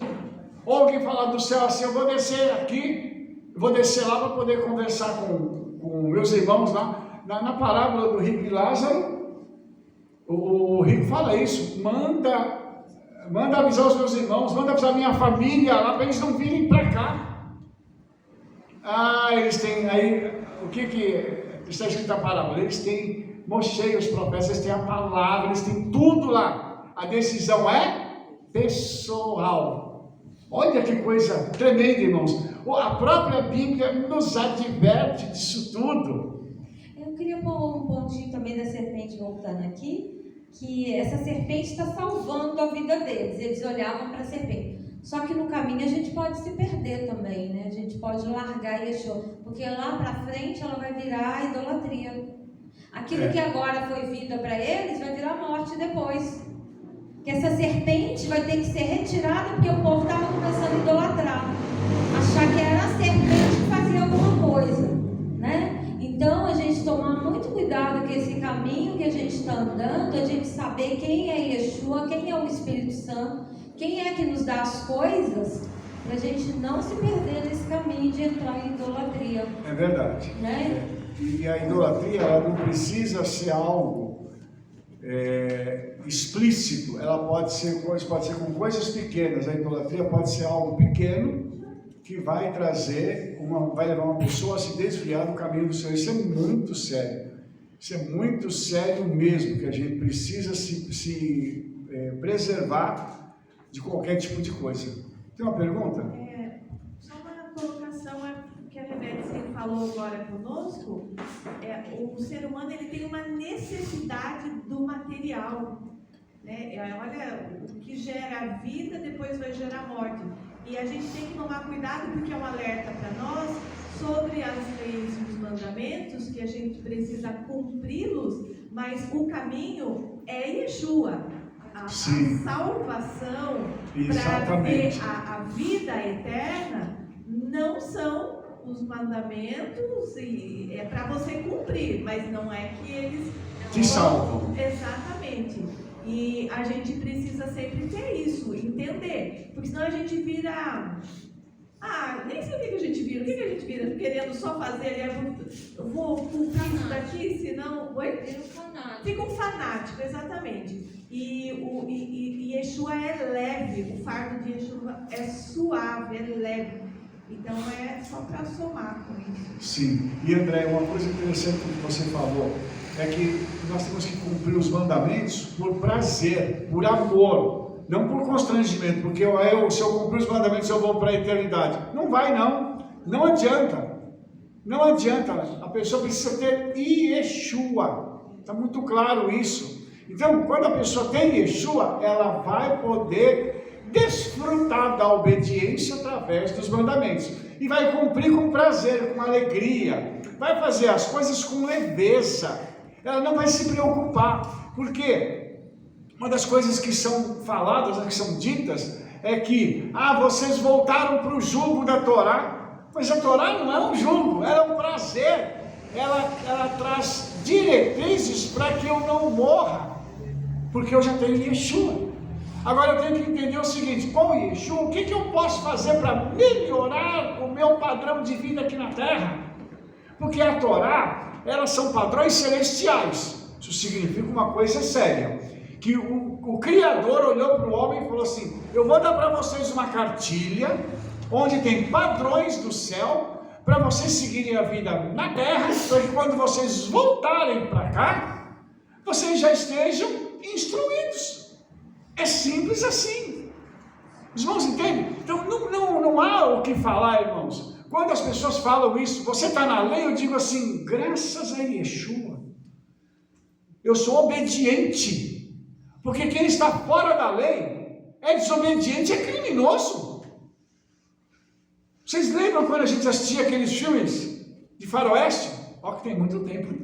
Ou alguém falar do céu assim, eu vou descer aqui, vou descer lá para poder conversar com meus irmãos lá. Na parábola do rico e Lázaro, o rico fala isso, manda avisar os meus irmãos, manda avisar a minha família lá, para eles não virem para cá. Eles têm, aí, o que está escrito na parábola? Eles têm Moshe, os profetas, eles têm a palavra, eles têm tudo lá. A decisão é pessoal. Olha que coisa tremenda, irmãos. A própria Bíblia nos adverte disso tudo. Eu queria pôr um pontinho também da serpente, voltando aqui, que essa serpente está salvando a vida deles. Eles olhavam para a serpente. Só que no caminho a gente pode se perder também, né? A gente pode largar Yeshua, porque lá para frente ela vai virar idolatria. Aquilo que agora foi vida para eles vai virar morte depois. Que essa serpente vai ter que ser retirada, porque o povo estava começando a idolatrar, achar que era a serpente que fazia alguma coisa, né? Então a gente tomar muito cuidado com esse caminho que a gente está andando, a gente saber quem é Yeshua, quem é o Espírito Santo, quem é que nos dá as coisas, para a gente não se perder nesse caminho de entrar em idolatria. É verdade. Né? E a idolatria, ela não precisa ser algo explícito. Ela pode ser com coisas pequenas. A idolatria pode ser algo pequeno que vai levar uma pessoa a se desviar do caminho do Senhor. Isso é muito sério. Isso é muito sério mesmo, que a gente precisa se preservar de qualquer tipo de coisa. Tem uma pergunta? Só uma colocação que a Rebeca falou agora conosco. O ser humano ele tem uma necessidade do material, né? Olha, o que gera vida depois vai gerar morte. E a gente tem que tomar cuidado porque é um alerta para nós sobre as leis e os mandamentos, que a gente precisa cumpri-los, mas o caminho é Yeshua. A salvação para ter a vida eterna não são os mandamentos, e é para você cumprir, mas não é que eles te salvam. Exatamente. E a gente precisa sempre ter isso, entender, porque senão a gente vira... nem sei o que a gente vira. O que a gente vira? Querendo só fazer, eu vou cumprir isso daqui, senão... Oi? Fica um fanático, exatamente. E Yeshua é leve, o fardo de Yeshua é suave, é leve. Então é só para somar com isso. Sim. E André, uma coisa interessante que você falou é que nós temos que cumprir os mandamentos por prazer, por amor, não por constrangimento, porque se eu cumprir os mandamentos eu vou para a eternidade. Não vai não, não adianta. Não adianta, a pessoa precisa ter Yeshua, está muito claro isso. Então, quando a pessoa tem Yeshua, ela vai poder desfrutar da obediência através dos mandamentos, e vai cumprir com prazer, com alegria, vai fazer as coisas com leveza, ela não vai se preocupar, porque uma das coisas que são faladas, que são ditas, é que, vocês voltaram para o jugo da Torá. Mas a Torá não é um jugo, ela é um prazer, ela traz diretrizes para que eu não morra, porque eu já tenho Yeshua. Agora eu tenho que entender o seguinte: com Yeshua, o que eu posso fazer para melhorar o meu padrão de vida aqui na terra? Porque a Torá, elas são padrões celestiais. Isso significa uma coisa séria, que o Criador olhou para o homem e falou assim: eu vou dar para vocês uma cartilha, onde tem padrões do céu, para vocês seguirem a vida na terra, para que quando vocês voltarem para cá, vocês já estejam instruídos. É simples assim. Os irmãos entendem? Então não há o que falar, irmãos. Quando as pessoas falam isso, você está na lei, eu digo assim: graças a Yeshua, eu sou obediente, porque quem está fora da lei é desobediente, é criminoso. Vocês lembram quando a gente assistia aqueles filmes de faroeste? Ó, que tem muito tempo.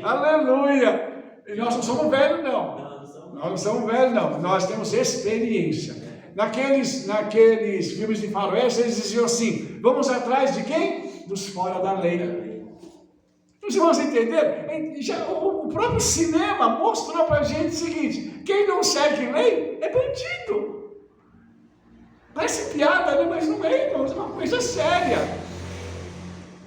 Aleluia! E nós não somos velhos, não. Nós não somos velhos, não. Nós temos experiência. Naqueles filmes de faroeste, eles diziam assim: vamos atrás de quem? Dos fora da lei. Os irmãos entenderam? O próprio cinema mostrou para a gente o seguinte: quem não segue lei é bandido. Parece piada, né? Mas não é, irmãos, é uma coisa séria.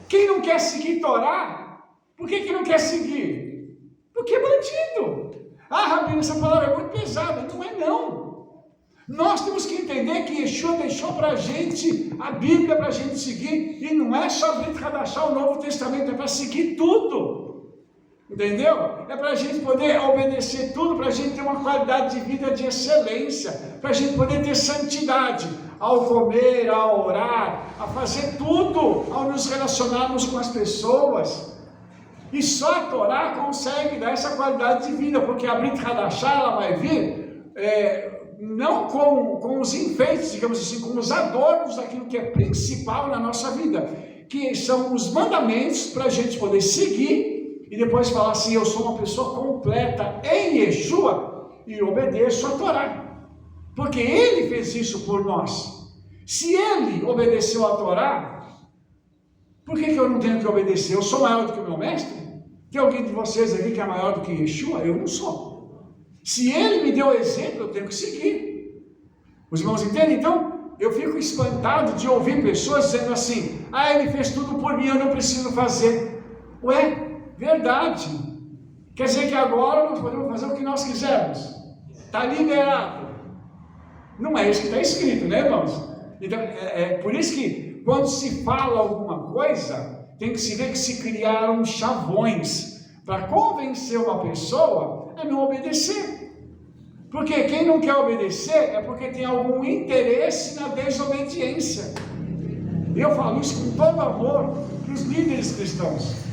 Quem não quer seguir Torá, por que não quer seguir? Porque é bandido. Rabino, essa palavra é muito pesada. Não é não. Nós temos que entender que Yeshua deixou para a gente a Bíblia para a gente seguir, e não é só Brit Hadashah, o Novo Testamento, é para seguir tudo. Entendeu? É para a gente poder obedecer tudo, para a gente ter uma qualidade de vida de excelência, para a gente poder ter santidade ao comer, a orar, a fazer tudo, ao nos relacionarmos com as pessoas. E só a Torá consegue dar essa qualidade de vida, porque a Brit Hadashah, ela vai vir não com os enfeites, digamos assim, com os adornos daquilo que é principal na nossa vida, que são os mandamentos para a gente poder seguir e depois falar assim: eu sou uma pessoa completa em Yeshua e obedeço a Torá, porque Ele fez isso por nós. Se Ele obedeceu a Torá, por que eu não tenho que obedecer? Eu sou maior do que o meu mestre? Tem alguém de vocês aqui que é maior do que Yeshua? Eu não sou. Se Ele me deu exemplo, eu tenho que seguir. Os irmãos entendem? Então, eu fico espantado de ouvir pessoas dizendo assim: Ele fez tudo por mim, eu não preciso fazer. Ué, verdade. Quer dizer que agora nós podemos fazer o que nós quisermos. Está liberado. Não é isso que está escrito, né, irmãos? Então, é por isso que quando se fala alguma coisa, tem que se ver que se criaram chavões para convencer uma pessoa a não obedecer. Porque quem não quer obedecer é porque tem algum interesse na desobediência. E eu falo isso com todo amor para os líderes cristãos.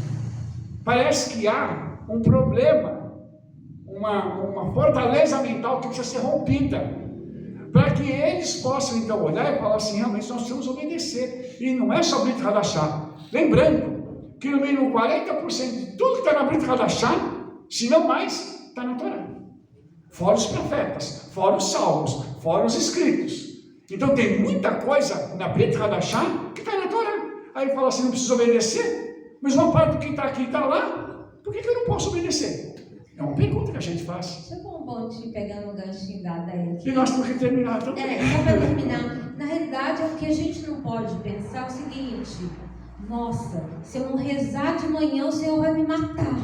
Parece que há um problema, uma fortaleza mental que precisa ser rompida, para que eles possam então olhar e falar assim, realmente nós precisamos obedecer. E não é só Brit Hadashah. Lembrando que no mínimo 40% de tudo que está na Brit Hadashah, se não mais, está na Torá. Fora os profetas, fora os salmos, fora os escritos. Então tem muita coisa na Brit Hadashah que está na Torá. Aí ele fala assim, não preciso obedecer, mas uma parte do que está aqui está lá, por que eu não posso obedecer? É uma pergunta que a gente faz. Isso é bom te pegando um ganchinho da ideia aqui. E nós temos que terminar também. Só para terminar. Na realidade, o que a gente não pode pensar é o seguinte: nossa, se eu não rezar de manhã, o Senhor vai me matar.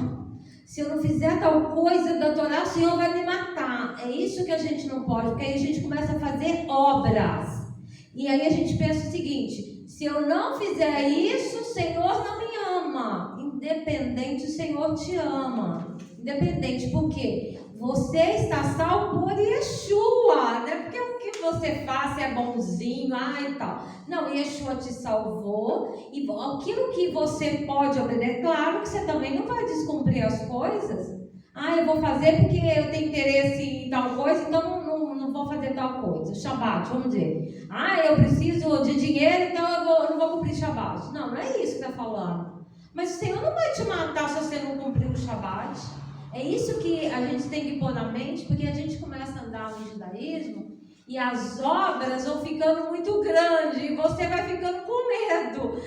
Se eu não fizer tal coisa da Torá, o Senhor vai me matar. É isso que a gente não pode, porque aí a gente começa a fazer obras. E aí a gente pensa o seguinte: se eu não fizer isso, o Senhor não me ama. Independente, o Senhor te ama. Independente, porque você está salvo por Yeshua, não é porque o que você faz é bonzinho, e tal. Não, Yeshua te salvou, e aquilo que você pode obedecer, claro que você também não vai descumprir as coisas. Eu vou fazer porque eu tenho interesse em tal coisa, então não vou fazer tal coisa. Shabat, vamos dizer. Eu preciso de dinheiro, então eu não vou cumprir Shabat. Não é isso que está falando. Mas o Senhor não vai te matar se você não cumprir o Shabat. É isso que a gente tem que pôr na mente, porque a gente começa a andar no judaísmo e as obras vão ficando muito grandes e você vai ficando com medo.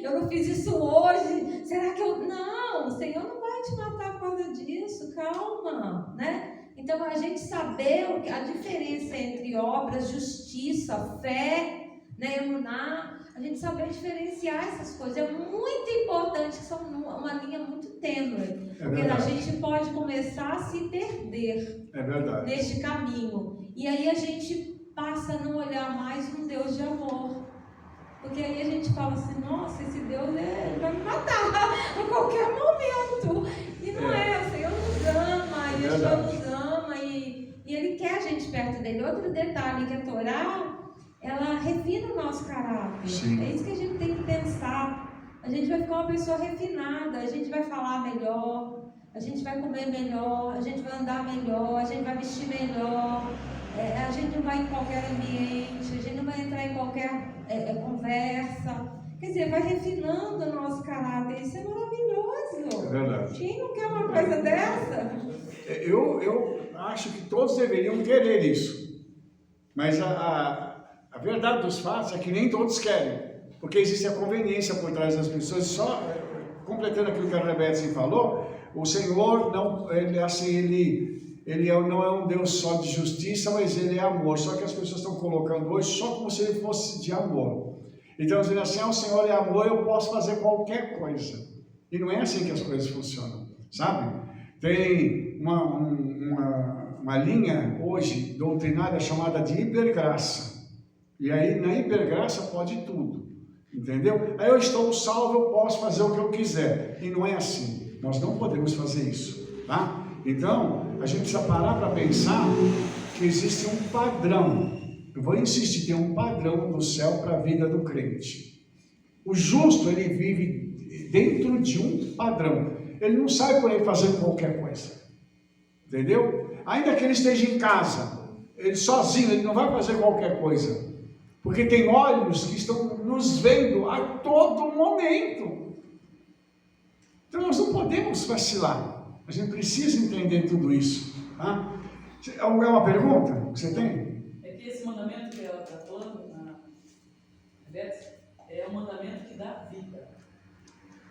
Eu não fiz isso hoje, será que eu... Não, o Senhor não vai te matar por causa disso, calma, né? Então a gente saber a diferença entre obras, justiça, fé, né, emuná, a gente saber diferenciar essas coisas é muito importante, que são uma linha muito tênue, porque a gente pode começar a se perder neste caminho, e aí a gente passa a não olhar mais um Deus de amor, porque aí a gente fala assim, nossa, esse Deus ele vai me matar a qualquer momento, e não o Senhor nos ama, e Yeshua nos ama, e Ele quer a gente perto dele. Outro detalhe, que a Torá, ela refina o nosso caráter. Sim. É isso que a gente tem que pensar. A gente vai ficar uma pessoa refinada, a gente vai falar melhor, a gente vai comer melhor, a gente vai andar melhor, a gente vai vestir melhor, a gente não vai em qualquer ambiente, a gente não vai entrar em qualquer conversa. Quer dizer, vai refinando o nosso caráter. Isso é maravilhoso. É verdade. Quem não quer uma coisa dessa? Eu acho que todos deveriam querer isso. Mas a verdade dos fatos é que nem todos querem, porque existe a conveniência por trás das pessoas. Só completando aquilo que a Rebete falou, o Senhor não é um Deus só de justiça, mas Ele é amor. Só que as pessoas estão colocando hoje só como se Ele fosse de amor. Então, dizendo assim, o Senhor é amor, eu posso fazer qualquer coisa. E não é assim que as coisas funcionam, sabe? Tem uma linha hoje doutrinária chamada de hipergraça. E aí na hipergraça pode tudo, entendeu? Aí eu estou salvo, eu posso fazer o que eu quiser. E não é assim, nós não podemos fazer isso, tá? Então, a gente precisa parar para pensar que existe um padrão. Eu vou insistir, tem um padrão no céu para a vida do crente. O justo, ele vive dentro de um padrão. Ele não sai por aí fazendo qualquer coisa, entendeu? Ainda que ele esteja em casa, ele sozinho, ele não vai fazer qualquer coisa. Porque tem olhos que estão nos vendo a todo momento. Então nós não podemos vacilar. A gente precisa entender tudo isso. Tá? Alguma pergunta que você tem? É que esse mandamento que ela está falando, é um mandamento que dá vida.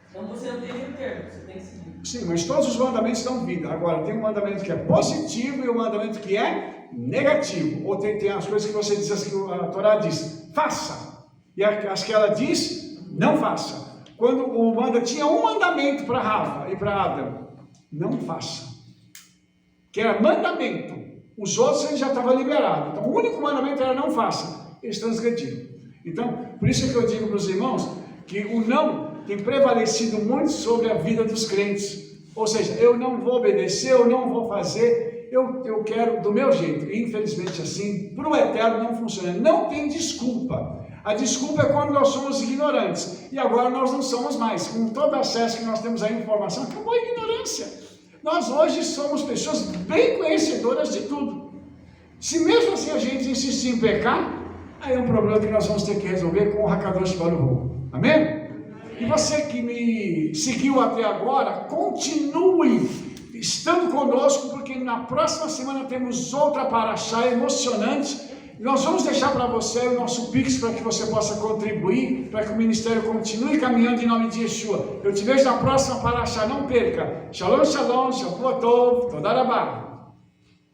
Então você não tem meio termo, você tem que seguir. Sim, mas todos os mandamentos dão vida. Agora, tem um mandamento que é positivo e um mandamento que é negativo. Ou tem as coisas que você diz, as que a Torá diz, faça. E as que ela diz, não faça. Quando o tinha um mandamento para Rafa e para Adão, não faça. Que era mandamento. Os outros ele já estava liberado. Então o único mandamento era não faça. Eles transgrediram. Então, por isso é que eu digo para os irmãos que o não tem prevalecido muito sobre a vida dos crentes. Ou seja, eu não vou obedecer, eu não vou fazer, eu quero do meu jeito. E, infelizmente, assim, para o eterno não funciona. Não tem desculpa. A desculpa é quando nós somos ignorantes. E agora nós não somos mais. Com todo acesso que nós temos à informação, acabou a ignorância. Nós hoje somos pessoas bem conhecedoras de tudo. Se mesmo assim a gente insistir em pecar, aí é um problema que nós vamos ter que resolver com o Hakadosh Baruch Hu. Amém? E você que me seguiu até agora, continue estando conosco, porque na próxima semana temos outra paraxá emocionante. Nós vamos deixar para você o nosso Pix para que você possa contribuir, para que o ministério continue caminhando em nome de Yeshua. Eu te vejo na próxima paraxá, não perca. Shalom, shalom, shavua tov, toda rabá.